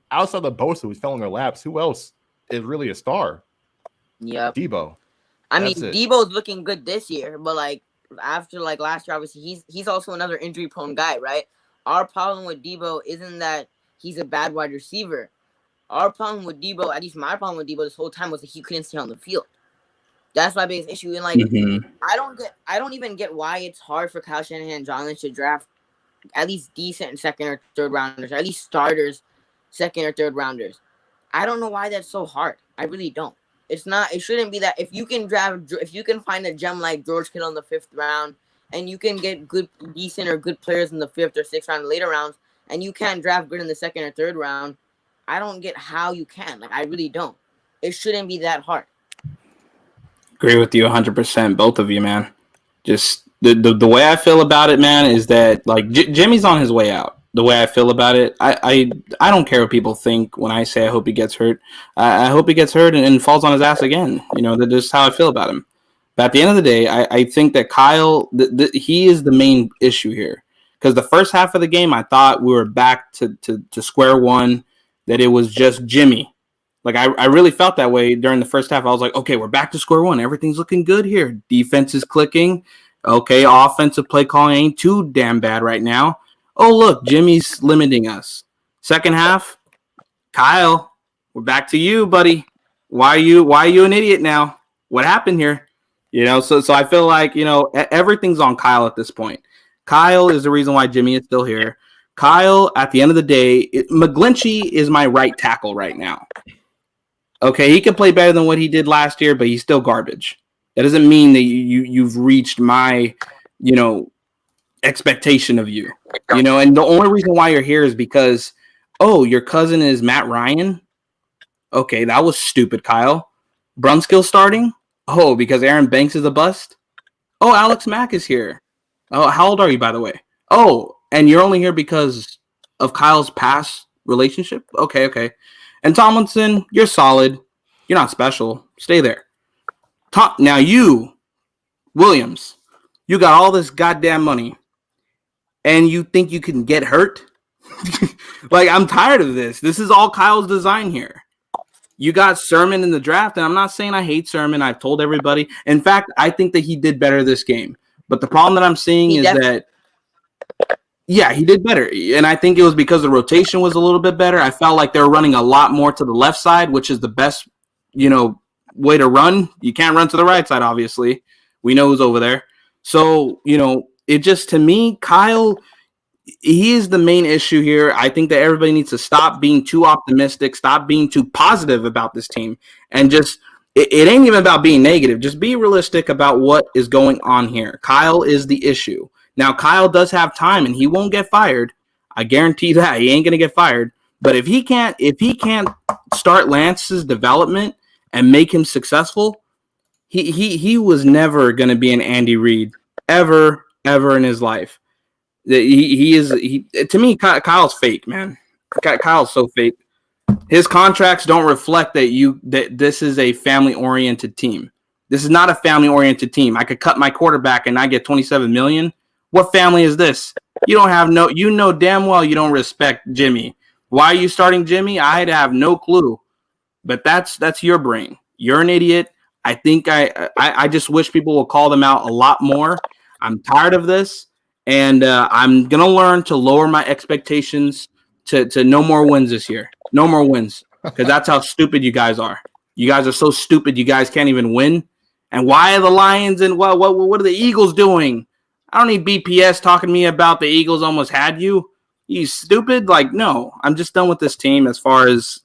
Outside of Bosa, who's fell in their laps, who else is really a star? Yep. Debo. Debo's looking good this year. But, after, last year, obviously, he's also another injury-prone guy, right? Our problem with Debo isn't that he's a bad wide receiver. Our problem with Debo, at least my problem with Debo this whole time, was that he couldn't stay on the field. That's my biggest issue. And I don't even get why it's hard for Kyle Shanahan and John Lynch to draft at least decent 2nd or 3rd rounders, or at least starters, 2nd or 3rd rounders. I don't know why that's so hard. I really don't. It shouldn't be that. If you can find a gem like George Kittle in the 5th round, and you can get decent or good players in the 5th or 6th round, later rounds, and you can't draft good in the 2nd or 3rd round, I don't get how you can. I really don't. It shouldn't be that hard. Agree with you 100%, both of you, man. Just the way I feel about it, man, is that Jimmy's on his way out. the way I feel about it. I don't care what people think when I say I hope he gets hurt. I hope he gets hurt and falls on his ass again. That's just how I feel about him. But at the end of the day, I think that Kyle, he is the main issue here. Because the first half of the game, I thought we were back to square one, that it was just Jimmy. Like, I really felt that way during the first half. I was like, okay, we're back to square one. Everything's looking good here. Defense is clicking. Okay, offensive play calling ain't too damn bad right now. Oh, look, Jimmy's limiting us. Second half, Kyle, we're back to you, buddy. Why are you an idiot now? What happened here? So I feel like, everything's on Kyle at this point. Kyle is the reason why Jimmy is still here. Kyle, at the end of the day, McGlinchey is my right tackle right now. Okay, he can play better than what he did last year, but he's still garbage. That doesn't mean that you've reached my, expectation of you. And the only reason why you're here is because, oh, your cousin is Matt Ryan? Okay, that was stupid, Kyle. Brunskill starting? Oh, because Aaron Banks is a bust? Oh, Alex Mack is here. Oh, how old are you, by the way? Oh, and you're only here because of Kyle's past relationship? Okay. And Tomlinson, you're solid. You're not special. Stay there. Now you, Williams, you got all this goddamn money, and you think you can get hurt? Like, I'm tired of this. This is all Kyle's design here. You got Sermon in the draft, and I'm not saying I hate Sermon. I've told everybody. In fact, I think that he did better this game. But the problem that I'm seeing is that, yeah, he did better. And I think it was because the rotation was a little bit better. I felt like they were running a lot more to the left side, which is the best, way to run. You can't run to the right side, obviously. We know who's over there. So, it just, to me, Kyle, he is the main issue here. I think that everybody needs to stop being too optimistic, stop being too positive about this team, and just it ain't even about being negative. Just be realistic about what is going on here. Kyle is the issue. Now, Kyle does have time, and he won't get fired. I guarantee that he ain't gonna get fired. But if he can't start Lance's development and make him successful, he was never gonna be an Andy Reid ever in his life. To me, Kyle's fake, man. Kyle's so fake. His contracts don't reflect that this is a family-oriented team. This is not a family-oriented team. I could cut my quarterback and I get $27 million. What family is this? You know damn well you don't respect Jimmy. Why are you starting Jimmy? I'd have no clue. But that's your brain. You're an idiot. I think I just wish people will call them out a lot more. I'm tired of this, and I'm gonna learn to lower my expectations to no more wins this year. No more wins, because that's how stupid you guys are. You guys are so stupid. You guys can't even win. And why are the Lions and what are the Eagles doing? I don't need BPS talking to me about the Eagles almost had you. You stupid. Like, no, I'm just done with this team as far as,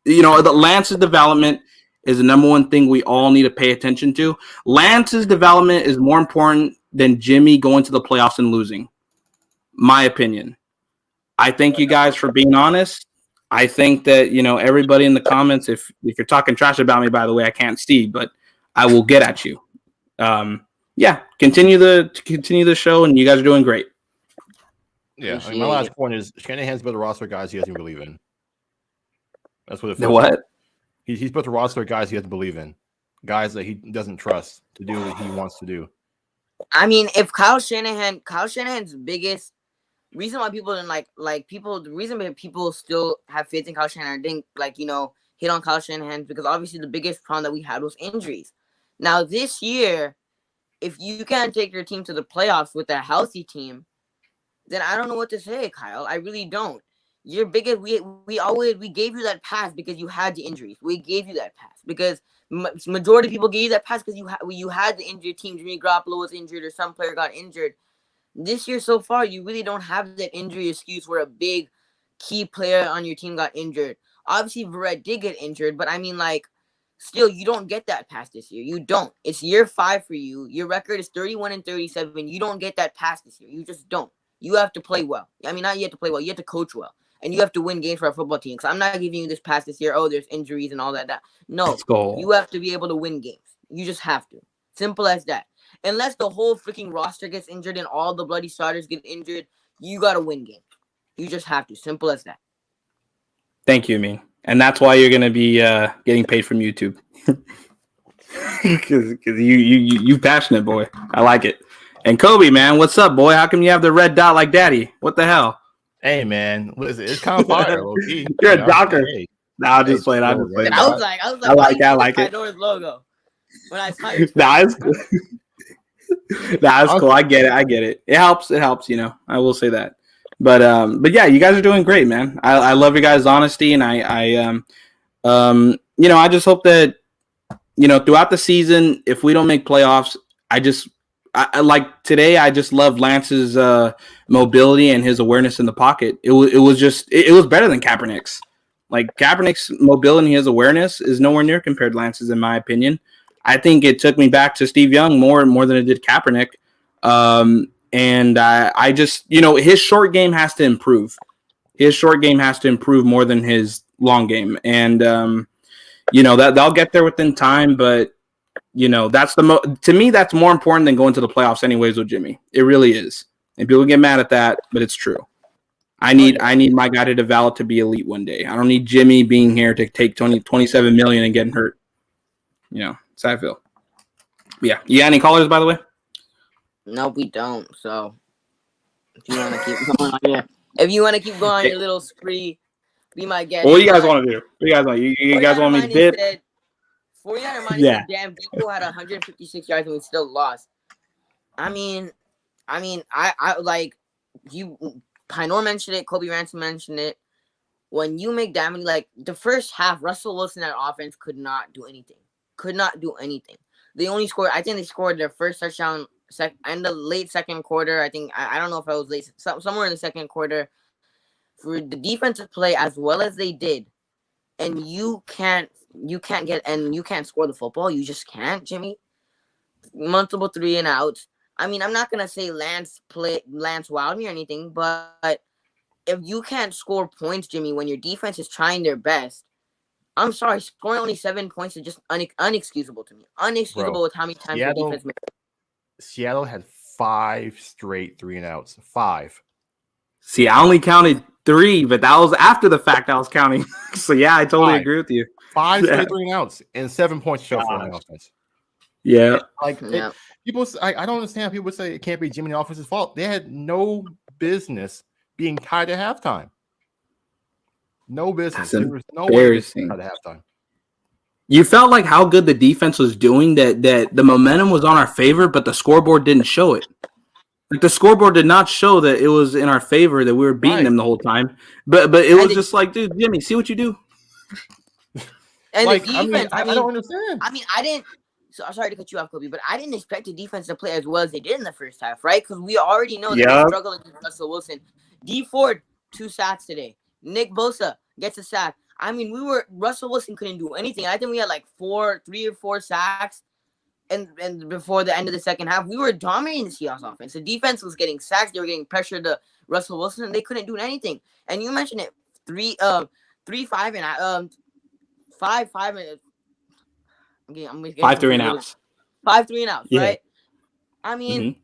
the Lance's development is the number one thing we all need to pay attention to. Lance's development is more important than Jimmy going to the playoffs and losing. My opinion. I thank you guys for being honest. I think that, everybody in the comments, if you're talking trash about me, by the way, I can't see, but I will get at you. Continue the show, and you guys are doing great. Yeah, my last point is Shanahan's built a roster of guys he doesn't believe in. That's what it feels what? Like. He's built a roster of guys he doesn't believe in, guys that he doesn't trust to do what he wants to do. I mean, if Kyle Shanahan's biggest reason why people didn't the reason why people still have faith in Kyle Shanahan, didn't hit on Kyle Shanahan, because obviously the biggest problem that we had was injuries. Now this year, if you can't take your team to the playoffs with a healthy team, then I don't know what to say, Kyle. I really don't. Your biggest, we gave you that pass because you had the injuries. We gave you that pass because majority of people gave you that pass because you had the injured team. Jimmy Garoppolo was injured or some player got injured. This year so far, you really don't have that injury excuse where a big key player on your team got injured. Obviously, Verrett did get injured, but I mean, still, you don't get that pass this year. You don't. It's year 5 for you. Your record is 31-37. You don't get that pass this year. You just don't. You have to play well. I mean, not you have to play well. You have to coach well. And you have to win games for our football team. Because I'm not giving you this pass this year. Oh, there's injuries and all that. No. You have to be able to win games. You just have to. Simple as that. Unless the whole freaking roster gets injured and all the bloody starters get injured, you got to win games. You just have to. Simple as that. Thank you, Amin. And that's why you're going to be getting paid from YouTube. Because you passionate, boy. I like it. And Kobe, man, what's up, boy? How come you have the red dot like Daddy? What the hell? Hey, man, what is it? It's kind of fire, low-key. You're a doctor. Hey, Nah, I'll just play it. I'll just play it. I was like, I why like you it. I see like the it. Pandora's logo when I saw your Nah, it's cool. Nah, it's cool. I get it. It helps. You know. I will say that. But yeah, you guys are doing great, man. I love your guys' honesty, and I just hope that throughout the season, if we don't make playoffs, I like today. I just love Lance's mobility and his awareness in the pocket. It was better than Kaepernick's. Like Kaepernick's mobility and his awareness is nowhere near compared to Lance's, in my opinion. I think it took me back to Steve Young more than it did Kaepernick. And I just, his short game has to improve. His short game has to improve more than his long game. And, that they'll get there within time. But, that's to me, that's more important than going to the playoffs anyways with Jimmy. It really is. And people get mad at that, but it's true. I need my guy to develop to be elite one day. I don't need Jimmy being here to take 27 million and getting hurt. That's how I feel. But yeah. You got any callers, by the way? No, we don't. So if you want to keep going on your little spree, be my guest. What do you guys want to do? What do you guys want? You guys want me to dip? 49er Money said, damn, Debo had 156 yards and we still lost. I mean, I like you. Pynor mentioned it. Kobe Ransom mentioned it. When you make that many, like the first half, Russell Wilson, that offense could not do anything. They only scored. I think they scored their first touchdown in the late second quarter. I think I don't know if it was late, somewhere in the second quarter. For the defensive play as well as they did, and you can't score the football. You just can't, Jimmy. Multiple 3-and-outs. I mean, I'm not gonna say Lance wowed me or anything, but if you can't score points, Jimmy, when your defense is trying their best, I'm sorry, scoring only 7 points is just unexcusable to me. Unexcusable with how many times the defense made. Seattle had 5 straight 3-and-outs. 5. See, I only counted 3, but that was after the fact I was counting. So yeah, I totally agree with you. 5 straight 3-and-outs and 7 points show for an offense. Yeah. People, I don't understand. People say it can't be Jimmy offense's fault. They had no business being tied at halftime. No business. There was no way tied at halftime. You felt like how good the defense was doing, that the momentum was on our favor, but the scoreboard didn't show it. Like the scoreboard did not show that it was in our favor, that we were beating them the whole time. But it was just like, dude, Jimmy, see what you do. And the defense, I don't understand. I didn't. So sorry to cut you off, Kobe, but I didn't expect the defense to play as well as they did in the first half, right? Because we already know that they struggle against Russell Wilson. D Ford, 2 sacks today. Nick Bosa gets a sack. I mean, Russell Wilson couldn't do anything. I think we had like 3 or 4 sacks, and before the end of the second half, we were dominating the Seahawks offense. The defense was getting sacks. They were getting pressure to Russell Wilson, and they couldn't do anything. And you mentioned it, 3, 5, and 5, and. I'm 5 3-and-outs. 5 3-and-outs, right? I mean,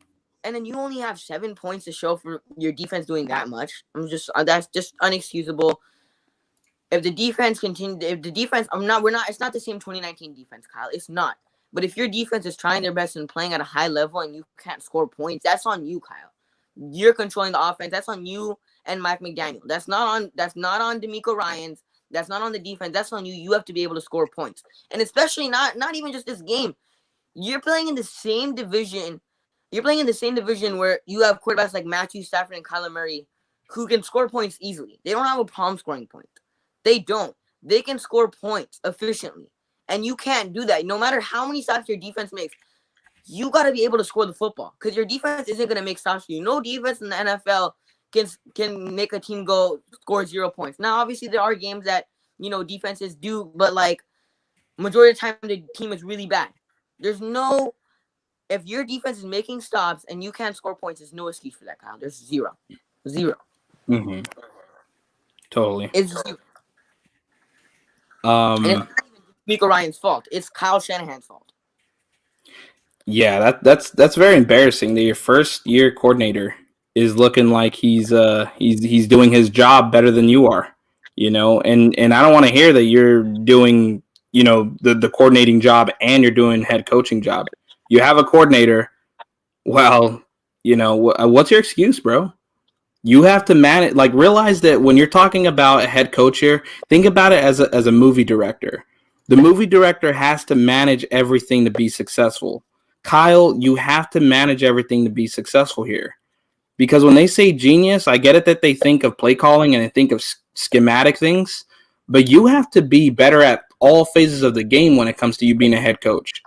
and then you only have 7 points to show for your defense doing that much. That's just unexcusable. If the defense it's not the same 2019 defense, Kyle. It's not. But if your defense is trying their best and playing at a high level and you can't score points, that's on you, Kyle. You're controlling the offense. That's on you and Mike McDaniel. That's not on DeMeco Ryans. That's not on the defense. That's on you. You have to be able to score points. And especially not even just this game. You're playing in the same division. You're playing in the same division where you have quarterbacks like Matthew Stafford and Kyler Murray who can score points easily. They don't have a problem scoring points. They don't. They can score points efficiently. And you can't do that. No matter how many stops your defense makes, you got to be able to score the football because your defense isn't going to make stops for you. No defense in the NFL can make a team score 0 points. Now, obviously, there are games that, defenses do, but, like, majority of the time, the team is really bad. If your defense is making stops and you can't score points, there's no excuse for that, Kyle. There's 0. Mm-hmm. Totally. It's 0. And it's not even Miko Ryan's fault. It's Kyle Shanahan's fault. Yeah, that's very embarrassing that your first year coordinator is looking like he's doing his job better than you are, you know, and I don't want to hear that you're doing, you know, the coordinating job and you're doing head coaching job. You have a coordinator. Well, you know, what's your excuse, bro? You have to manage, like, realize that when you're talking about a head coach here, think about it as a movie director. The movie director has to manage everything to be successful. Kyle, you have to manage everything to be successful here. Because when they say genius, I get it that they think of play calling and they think of schematic things, but you have to be better at all phases of the game when it comes to you being a head coach.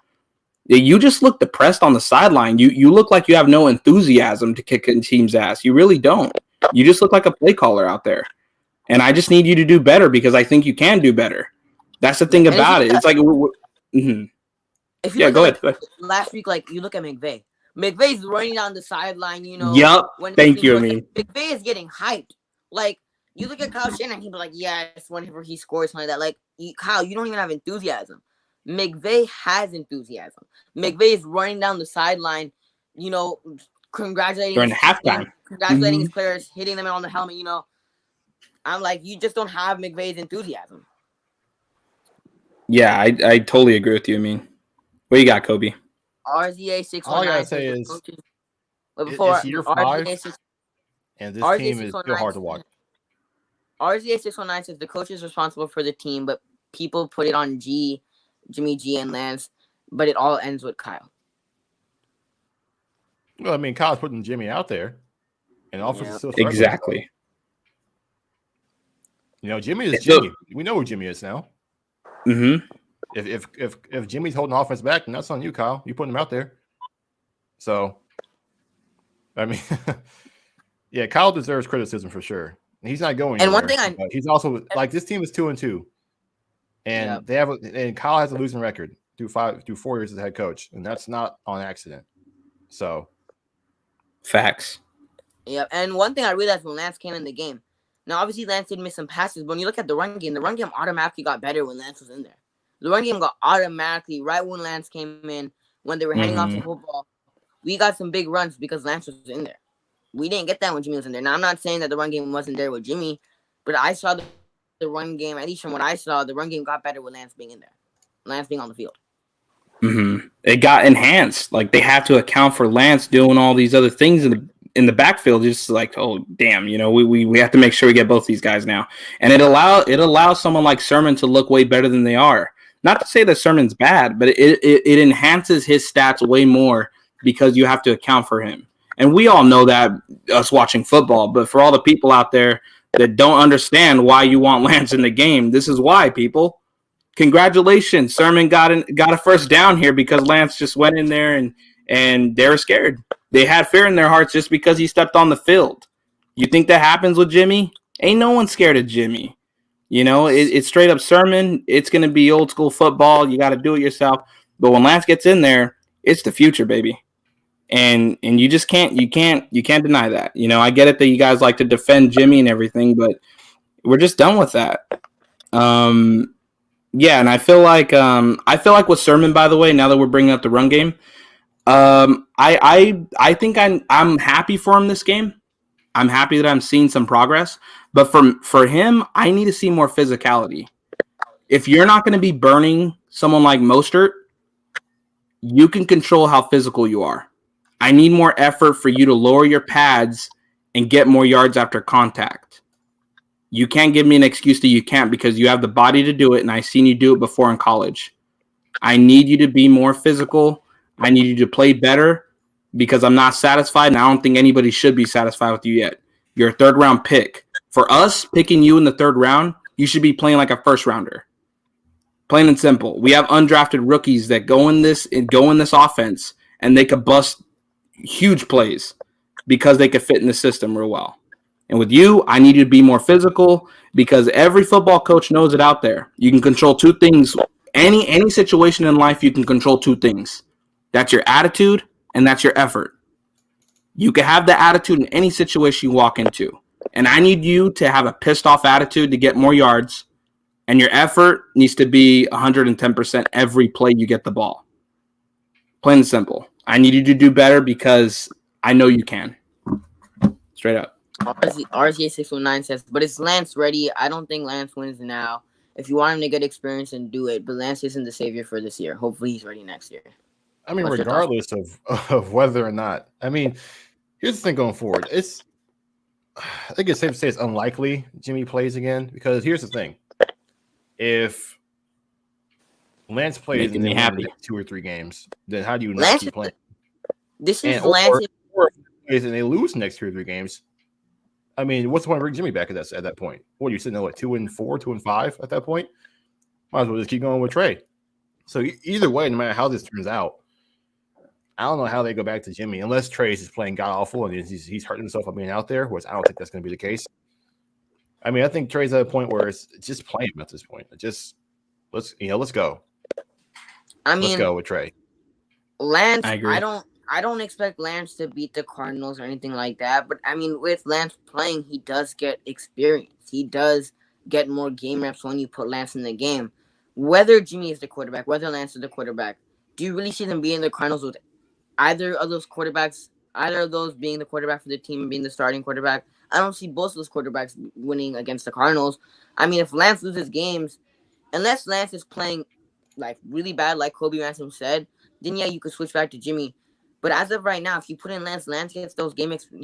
You just look depressed on the sideline. You look like you have no enthusiasm to kick a team's ass. You really don't. You just look like a play caller out there. And I just need you to do better because I think you can do better. That's the thing about it. It's like, mm-hmm. If you Yeah, go ahead. Last week, like, you look at McVay. McVay's running down the sideline, you know. Yep. Thank you, Amin. McVay is getting hyped. Like, you look at Kyle Shanahan, he'd be like, yes, whenever he scores, something like that. Like, Kyle, you don't even have enthusiasm. McVay has enthusiasm. McVay is running down the sideline, you know, congratulating his players, hitting them on the helmet, you know. I'm like, you just don't have McVay's enthusiasm. Yeah, I totally agree with you, Amin. What you got, Kobe? RZA 619. All I gotta say is, it's year 5, and this team is still hard to watch. RZA 619 says the coach is responsible for the team, but people put it on Jimmy G, and Lance, but it all ends with Kyle. Well, I mean, Kyle's putting Jimmy out there, and offense is still exactly. You know, Jimmy is Jimmy. We know who Jimmy is now. Mm-hmm. If Jimmy's holding offense back, then that's on you, Kyle. You putting him out there. So, I mean, yeah, Kyle deserves criticism for sure. He's not going anywhere. And one thing he's also like, this team is 2-2, and and Kyle has a losing record through 4 years as head coach, and that's not on accident. So, facts. Yeah, and one thing I realized when Lance came in the game. Now, obviously, Lance did miss some passes, but when you look at the run game automatically got better when Lance was in there. The run game got automatically, right when Lance came in, when they were handing off the football, we got some big runs because Lance was in there. We didn't get that when Jimmy was in there. Now, I'm not saying that the run game wasn't there with Jimmy, but I saw the run game, at least from what I saw, the run game got better with Lance being in there. Lance being on the field. Mm-hmm. It got enhanced. Like, they have to account for Lance doing all these other things in the backfield. Just like, oh damn, you know, we have to make sure we get both these guys now. And it allows someone like Sermon to look way better than they are. Not to say that Sermon's bad, but it enhances his stats way more because you have to account for him. And we all know that, us watching football. But for all the people out there that don't understand why you want Lance in the game, this is why, people. Congratulations, Sermon got a first down here because Lance just went in there and they were scared. They had fear in their hearts just because he stepped on the field. You think that happens with Jimmy? Ain't no one scared of Jimmy. You know, it's straight up Sermon. It's going to be old school football. You got to do it yourself. But when Lance gets in there, it's the future, baby. And you just can't deny that. You know, I get it that you guys like to defend Jimmy and everything, but we're just done with that. Yeah, and I feel like with Sermon, by the way, now that we're bringing up the run game, I think I'm happy for him this game. I'm happy that I'm seeing some progress. But for him, I need to see more physicality. If you're not going to be burning someone like Mostert, you can control how physical you are. I need more effort for you to lower your pads and get more yards after contact. You can't give me an excuse that you can't because you have the body to do it, and I've seen you do it before in college. I need you to be more physical. I need you to play better because I'm not satisfied, and I don't think anybody should be satisfied with you yet. You're a third-round pick. For us, picking you in the third round, you should be playing like a first-rounder. Plain and simple. We have undrafted rookies that go in this offense, and they could bust huge plays because they could fit in the system real well. And with you, I need you to be more physical because every football coach knows it out there. You can control two things. Any situation in life, you can control two things. That's your attitude and that's your effort. You can have the attitude in any situation you walk into. And I need you to have a pissed off attitude to get more yards. And your effort needs to be 110% every play you get the ball. Plain and simple. I need you to do better because I know you can. Straight up. RZA619 says, but is Lance ready? I don't think Lance wins now. If you want him to get experience and do it, but Lance isn't the savior for this year. Hopefully he's ready next year. I mean, What's your regardless of whether or not. I mean, here's the thing going forward. I think it's safe to say it's unlikely Jimmy plays again because here's the thing. If Lance plays Making and me then happy. win the next 2 or 3 games, then how do you not Lance keep playing? This is Or Lance. if he plays and they lose the next 2 or 3 games, I mean, what's the point of bringing Jimmy back at that point? What are you sitting there like 2-4, 2-5 at that point? Might as well just keep going with Trey. So either way, no matter how this turns out, I don't know how they go back to Jimmy unless Trey's just playing god awful and he's hurting himself by being out there, which I don't think that's going to be the case. I mean, I think Trey's at a point where it's just playing at this point. Let's go. I mean, let's go with Trey. Lance, I agree. I don't expect Lance to beat the Cardinals or anything like that. But I mean, with Lance playing, he does get experience. He does get more game reps when you put Lance in the game. Whether Jimmy is the quarterback, whether Lance is the quarterback, do you really see them being the Cardinals with either of those quarterbacks, either of those being the quarterback for the team and being the starting quarterback? I don't see both of those quarterbacks winning against the Cardinals. I mean, if Lance loses games, unless Lance is playing like really bad, like Kobe Ransom said, then yeah, you could switch back to Jimmy. But as of right now, if you put in Lance, Lance gets those game reps and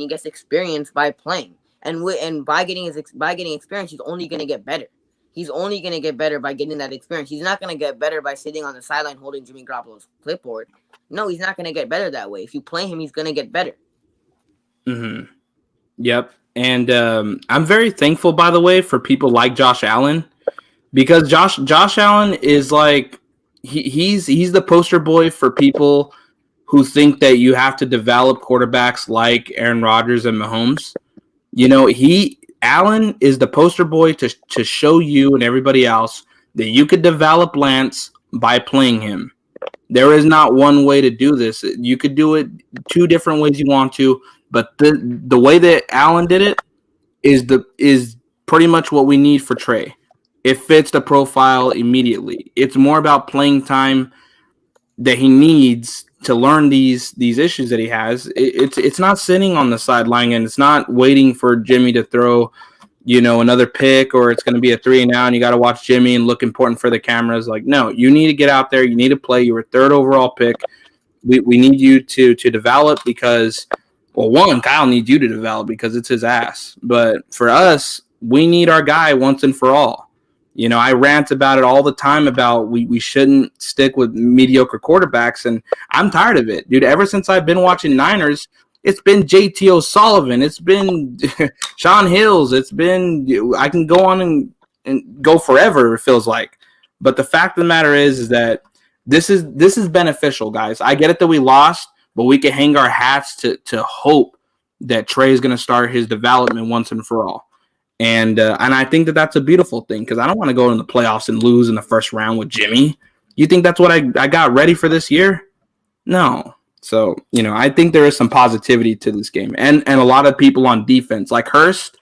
he gets experience by playing, and by getting experience, he's only gonna get better. He's only gonna get better by getting that experience. He's not gonna get better by sitting on the sideline holding Jimmy Garoppolo's clipboard. No, he's not gonna get better that way. If you play him, he's gonna get better. Mm-hmm. Yep. And I'm very thankful, by the way, for people like Josh Allen, because Josh Allen is like he's the poster boy for people who think that you have to develop quarterbacks like Aaron Rodgers and Mahomes. You know, Allen is the poster boy to show you and everybody else that you could develop Lance by playing him. There is not one way to do this. You could do it 2 different ways you want to, but the way that Allen did it is pretty much what we need for Trey. It fits the profile immediately. It's more about playing time that he needs to learn these issues that he has. It's not sitting on the sideline and it's not waiting for Jimmy to throw, another pick, or it's going to be a 3 and out and you got to watch Jimmy and look important for the cameras. Like, no, you need to get out there. You need to play. You were 3rd overall pick. We need you to develop because, well, one, Kyle needs you to develop because it's his ass. But for us, we need our guy once and for all. I rant about it all the time about we shouldn't stick with mediocre quarterbacks, and I'm tired of it, dude. Ever since I've been watching Niners, it's been JT O'Sullivan, it's been Sean Hills, it's been I can go on and go forever, it feels like. But the fact of the matter is that this is beneficial, guys. I get it that we lost, but we can hang our hats to hope that Trey is going to start his development once and for all. And I think that that's a beautiful thing because I don't want to go in the playoffs and lose in the first round with Jimmy. You think that's what I got ready for this year? No. So, I think there is some positivity to this game. And a lot of people on defense, like Hurst,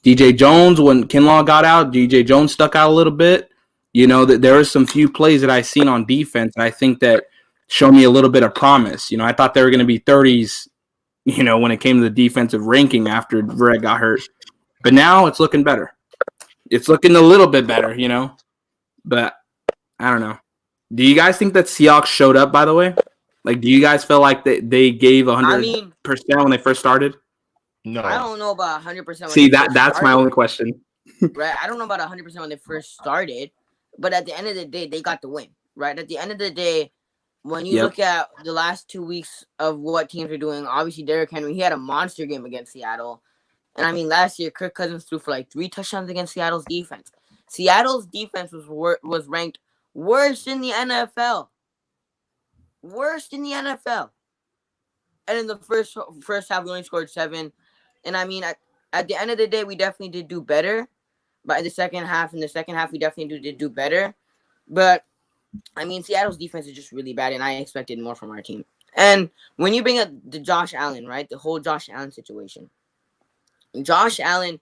DJ Jones, when Kinlaw got out, DJ Jones stuck out a little bit. That there are some few plays that I've seen on defense, and I think that show me a little bit of promise. I thought they were going to be 30s, when it came to the defensive ranking after Verrett got hurt. But now it's looking better. It's looking a little bit better, But I don't know. Do you guys think that Seahawks showed up, by the way? Like, do you guys feel like they gave 100% when they first started? No. I don't know about 100%. See, that's my only question. Right? I don't know about 100% when they first started. But at the end of the day, they got the win. Right? At the end of the day, when you look at the last 2 weeks of what teams are doing, obviously Derrick Henry, he had a monster game against Seattle. And I mean, last year, Kirk Cousins threw for like 3 touchdowns against Seattle's defense. Seattle's defense was ranked worst in the NFL. Worst in the NFL. And in the first half, we only scored 7. And I mean, at the end of the day, we definitely did do better. But in the second half, we definitely did do better. But I mean, Seattle's defense is just really bad, and I expected more from our team. And when you bring up the Josh Allen, right, the whole Josh Allen situation. Josh Allen,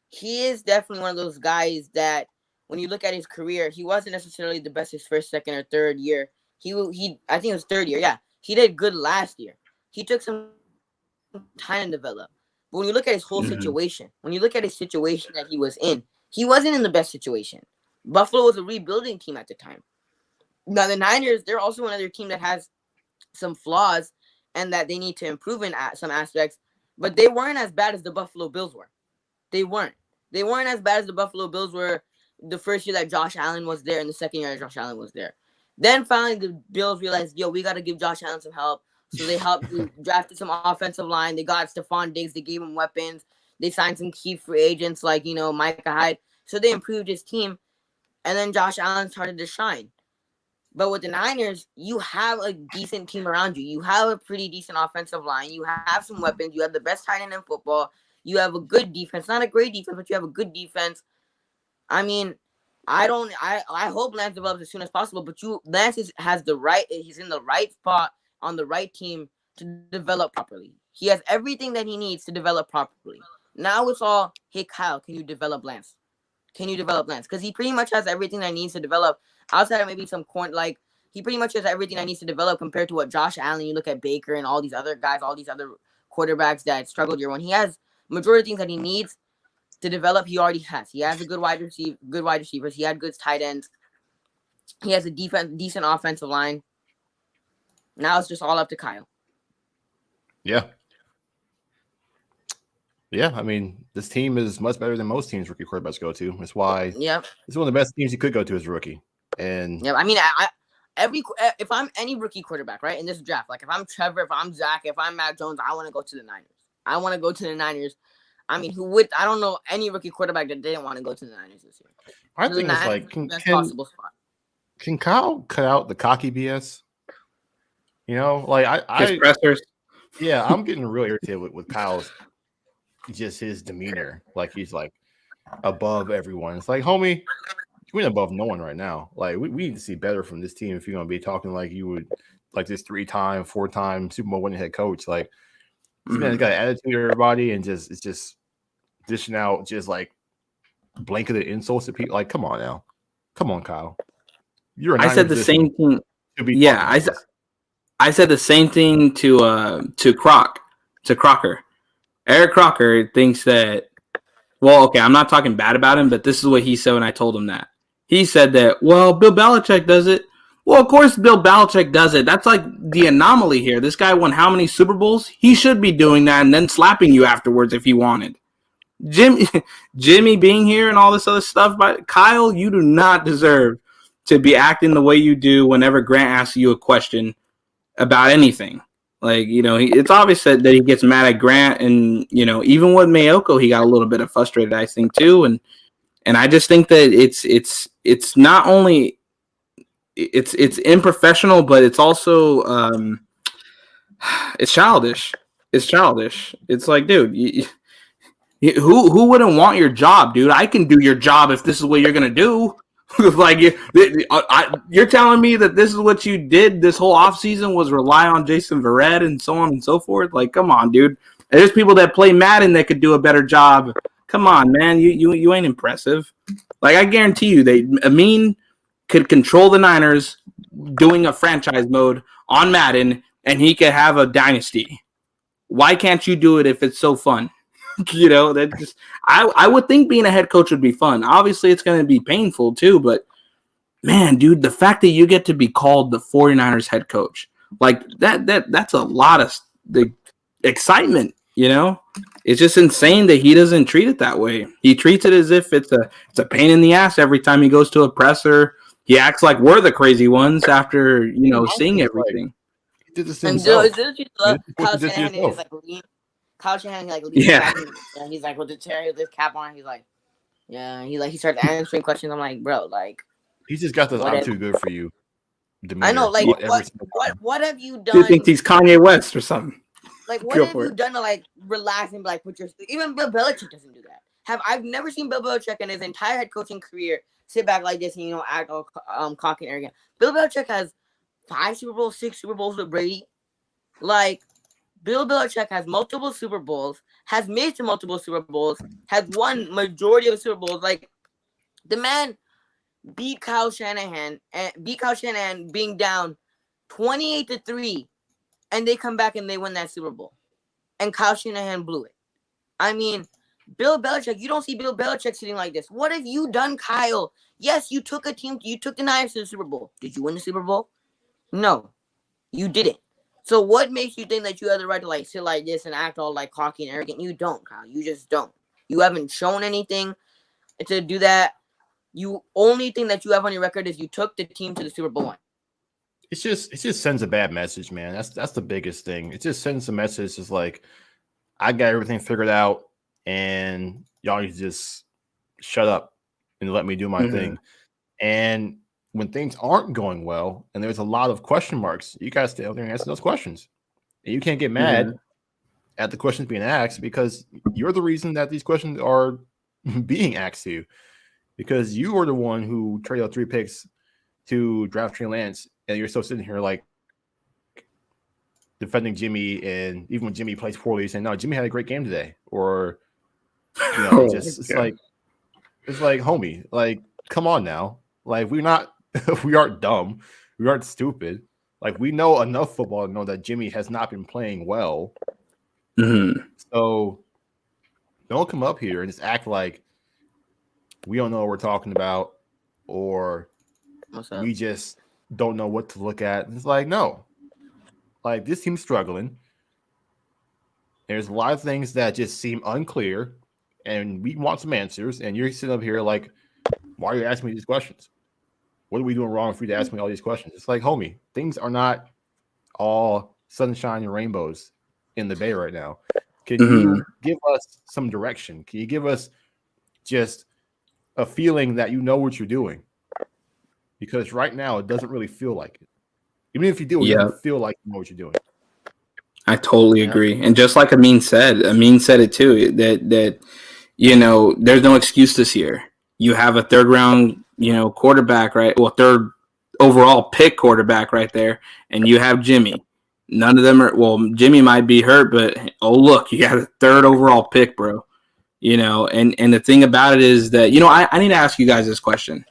he is definitely one of those guys that when you look at his career, he wasn't necessarily the best his first, second, or third year. I think it was 3rd year. Yeah, he did good last year. He took some time to develop. But when you look at his whole Mhm. situation, when you look at his situation that he was in, he wasn't in the best situation. Buffalo was a rebuilding team at the time. Now the Niners, they're also another team that has some flaws and that they need to improve in some aspects, but they weren't as bad as the Buffalo Bills were. They weren't. They weren't as bad as the Buffalo Bills were the first year that Josh Allen was there and the second year that Josh Allen was there. Then finally the Bills realized, yo, we got to give Josh Allen some help. So they helped, they drafted some offensive line. They got Stephon Diggs. They gave him weapons. They signed some key free agents like, Micah Hyde. So they improved his team. And then Josh Allen started to shine. But with the Niners, you have a decent team around you. You have a pretty decent offensive line. You have some weapons. You have the best tight end in football. You have a good defense. Not a great defense, but you have a good defense. I mean, I hope Lance develops as soon as possible, but Lance has the right, he's in the right spot on the right team to develop properly. He has everything that he needs to develop properly. Now it's all, hey Kyle, can you develop Lance? Can you develop Lance? Because he pretty much has everything that he needs to develop outside of maybe some he pretty much has everything that needs to develop compared to what Josh Allen, you look at Baker and all these other guys, all these other quarterbacks that struggled year one. He has majority of things that he needs to develop. He already has. He has a good wide receivers. He had good tight ends. He has a decent offensive line. Now it's just all up to Kyle. Yeah. Yeah, I mean, this team is much better than most teams rookie quarterbacks go to. That's why it's one of the best teams you could go to as a rookie. And yeah, I mean, if I'm any rookie quarterback, right, in this draft, like if I'm Trevor, if I'm Zach, if I'm Matt Jones, I want to go to the Niners. I want to go to the Niners. I mean, I don't know any rookie quarterback that didn't want to go to the Niners this year. I think it's like, can Kyle cut out the cocky BS? His pressers. Yeah, I'm getting really irritated with Kyle's, just his demeanor. Like he's like above everyone. It's like, homie, you're above no one right now. Like we need to see better from this team if you're gonna be talking like you would, like this 3-time, 4-time Super Bowl winning head coach. Like this man's got an attitude to everybody and it's just dishing out just like blanketed insults to people. Like, come on now. Come on, Kyle. I said the same thing. Yeah, I said the same thing to Crocker. Eric Crocker thinks that, well, okay, I'm not talking bad about him, but this is what he said when I told him that. He said that, well, Bill Belichick does it. Well, of course Bill Belichick does it. That's like the anomaly here. This guy won how many Super Bowls? He should be doing that and then slapping you afterwards if he wanted. Jimmy being here and all this other stuff, but Kyle, you do not deserve to be acting the way you do whenever Grant asks you a question about anything. Like, it's obvious that he gets mad at Grant, and even with Mayoko, he got a little bit of frustrated, I think, too. And I just think that it's not only it's unprofessional, but it's also it's childish. It's childish. It's like, dude, who wouldn't want your job, dude? I can do your job if this is what you're gonna do. Like you're telling me that this is what you did this whole offseason was rely on Jason Verrett and so on and so forth. Like, come on, dude. There's people that play Madden that could do a better job. Come on, man. You ain't impressive. Like, I guarantee you that Amin could control the Niners doing a franchise mode on Madden and he could have a dynasty. Why can't you do it if it's so fun? That just I would think being a head coach would be fun. Obviously, it's going to be painful too, but man, dude, the fact that you get to be called the 49ers head coach, like that's a lot of the excitement, It's just insane that he doesn't treat it that way. He treats it as if it's a pain in the ass every time he goes to a presser. He acts like we're the crazy ones after, seeing everything. He did this himself. Kyle Shanahan, leaves back and he's like, well, did Terry this cap on? He's like, yeah. He started answering questions. I'm like, bro, he's just got this "I'm too good for you" demeanor. I know, what have you done? He thinks he's Kanye West or something. Like, what have you done to relax and put your? Even Bill Belichick doesn't do that. I've never seen Bill Belichick in his entire head coaching career sit back like this and act all cocky and arrogant. Bill Belichick has 5 Super Bowls, 6 Super Bowls with Brady. Bill Belichick has multiple Super Bowls, has made to multiple Super Bowls, has won majority of Super Bowls. The man beat Kyle Shanahan being down 28-3, and they come back and they win that Super Bowl. and Kyle Shanahan blew it. I mean, Bill Belichick, you don't see Bill Belichick sitting like this. What have you done, Kyle? Yes, you took the Niners to the Super Bowl. Did you win the Super Bowl? No, you didn't. So what makes you think that you have the right to like sit like this and act all like cocky and arrogant? You don't, Kyle. You just don't. You haven't shown anything to do that. You only thing that you have on your record is you took the team to the Super Bowl. It just sends a bad message, man. That's the biggest thing. It just sends a message. It's like, I got everything figured out, and y'all just shut up and let me do my thing. And when things aren't going well, and there's a lot of question marks, you guys stay out there and answer those questions. And you can't get mad at the questions being asked, because you're the reason that these questions are being asked to you, because you were the one who traded out 3 picks to draft Trey Lance, and you're still sitting here like defending Jimmy, and even when Jimmy plays poorly, saying, "No, Jimmy had a great game today," or it's like, homie, like, come on now, like, we aren't dumb, we aren't stupid, like, we know enough football to know that Jimmy has not been playing well. So don't come up here and just act like we don't know what we're talking about, or we just don't know what to look at. It's like, no, like, this team's struggling. There's a lot of things that just seem unclear, and we want some answers. And you're sitting up here like, why are you asking me these questions? What are we doing wrong for you to ask me all these questions? It's like, homie, things are not all sunshine and rainbows in the Bay right now. Can you give us some direction? Can you give us just a feeling that you know what you're doing? Because right now it doesn't really feel like it. Even if you do, it doesn't feel like you know what you're doing. I totally agree. And just like Amin said it too, that you know, there's no excuses this year. You have a 3rd round, you know, quarterback, right? Well, 3rd overall pick quarterback right there, and you have Jimmy. None of them are, well, Jimmy might be hurt, but oh look, you got a 3rd overall pick, bro. You know, and the thing about it is that, you know, I need to ask you guys this question,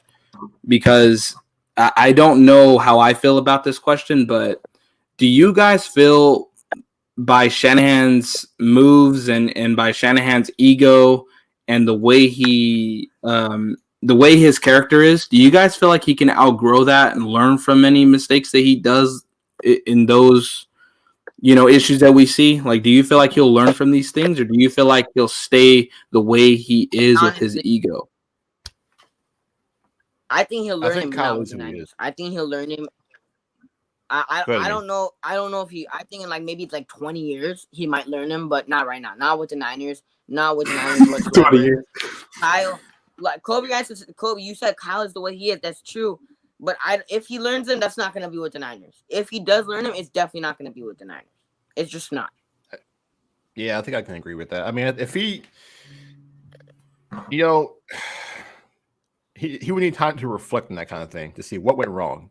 because I don't know how I feel about this question, but do you guys feel by Shanahan's moves and by Shanahan's ego and the way his character is, do you guys feel like he can outgrow that and learn from any mistakes that he does in those, you know, issues that we see? Like, do you feel like he'll learn from these things, or do you feel like he'll stay the way he is with his ego? I think he'll learn him now with the Niners. I think he'll learn him. I don't know. I don't know if I think in like maybe it's like 20 years he might learn him, but not right now. Not with the Niners. Not with the Niners whatsoever. 20 years. Kyle, like Kobe, you said Kyle is the way he is. That's true. But if he learns him, that's not going to be with the Niners. If he does learn him, it's definitely not going to be with the Niners. It's just not. Yeah, I think I can agree with that. I mean, if he, you know, he would need time to reflect on that kind of thing to see what went wrong.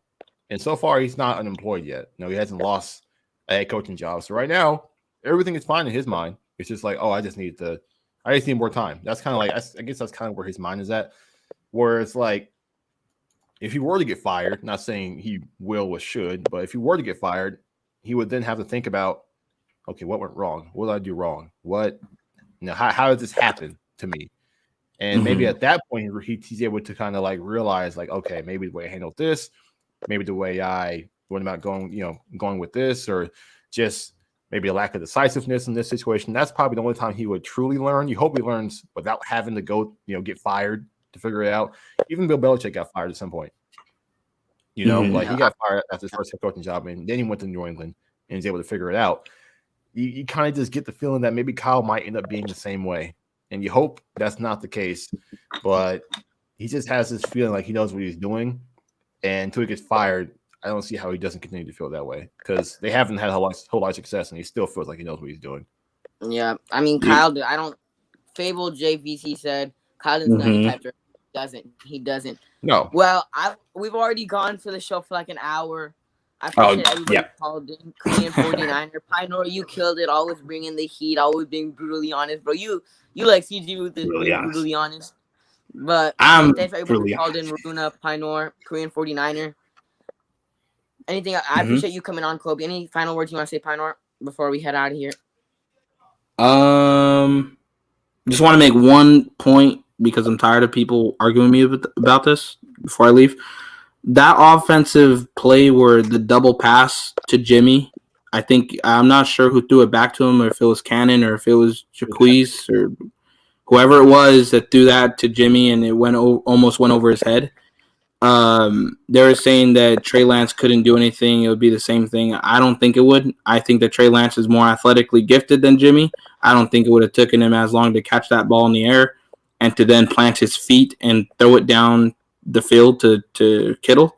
And so far, he's not unemployed yet. No, he hasn't lost a head coaching job. So right now, everything is fine in his mind. It's just like, oh, I just need more time. That's kind of like, I guess that's kind of where his mind is at. Where it's like, if he were to get fired, not saying he will or should, but if he were to get fired, he would then have to think about, okay, what went wrong? What did I do wrong? How did this happen to me? And maybe at that point, he's able to kind of like realize, like, okay, maybe the way I handled this, maybe the way I went about going with this, or just maybe a lack of decisiveness in this situation. That's probably the only time he would truly learn. You hope he learns without having to go, get fired to figure it out. Even Bill Belichick got fired at some point. He got fired after his first head coaching job, and then he went to New England and he's able to figure it out. You kind of just get the feeling that maybe Kyle might end up being the same way. And you hope that's not the case, but he just has this feeling like he knows what he's doing. And until he gets fired, I don't see how he doesn't continue to feel that way, because they haven't had a whole lot of success, and he still feels like he knows what he's doing. Yeah, I mean, Kyle, Fable JVC said Kyle is not the type to. He doesn't. No. Well, we've already gone for the show for like an hour. I appreciate everybody called in. Korean 49er. Pinor, you killed it. Always bringing the heat. Always being brutally honest, bro. You like CG with this brutally honest. But thanks for everybody called in. Runa, Pinor, Korean 49er. Anything? I appreciate you coming on, Kobe. Any final words you want to say, Pinor, before we head out of here? Just want to make one point because I'm tired of people arguing with me about this before I leave. That offensive play where the double pass to Jimmy, I'm not sure who threw it back to him, or if it was Cannon or if it was Jaquez or whoever it was that threw that to Jimmy and it almost went over his head. They were saying that Trey Lance couldn't do anything. It would be the same thing. I don't think it would. I think that Trey Lance is more athletically gifted than Jimmy. I don't think it would have taken him as long to catch that ball in the air and to then plant his feet and throw it down the field to Kittle.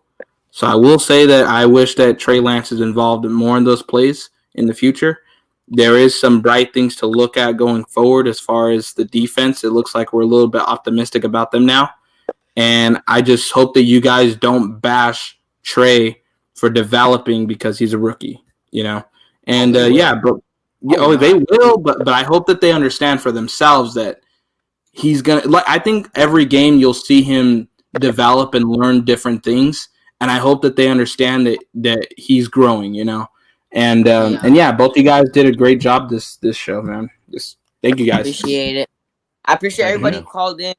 So I will say that I wish that Trey Lance is involved more in those plays in the future. There is some bright things to look at going forward as far as the defense. It looks like we're a little bit optimistic about them now. And I just hope that you guys don't bash Trey for developing because he's a rookie, you know. And they will, but I hope that they understand for themselves that he's gonna. Like, I think every game you'll see him develop and learn different things, and I hope that they understand that he's growing, you know. And both you guys did a great job this show, man. Just thank you guys. Appreciate it. I appreciate everybody who called in.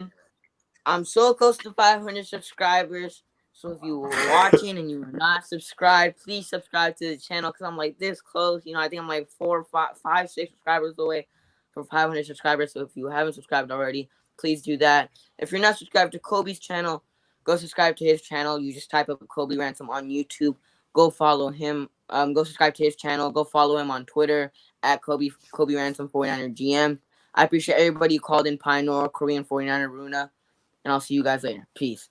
I'm so close to 500 subscribers. So if you were watching and you were not subscribed, please subscribe to the channel because I'm like this close. You know, I think I'm like 4, 5, 6 subscribers away from 500 subscribers. So if you haven't subscribed already, please do that. If you're not subscribed to Kobe's channel, go subscribe to his channel. You just type up Kobe Ransom on YouTube. Go follow him. Go subscribe to his channel. Go follow him on Twitter at Kobe Ransom 49er GM. I appreciate everybody who called in, Pioneer, Korean 49er Runa. And I'll see you guys later. Peace.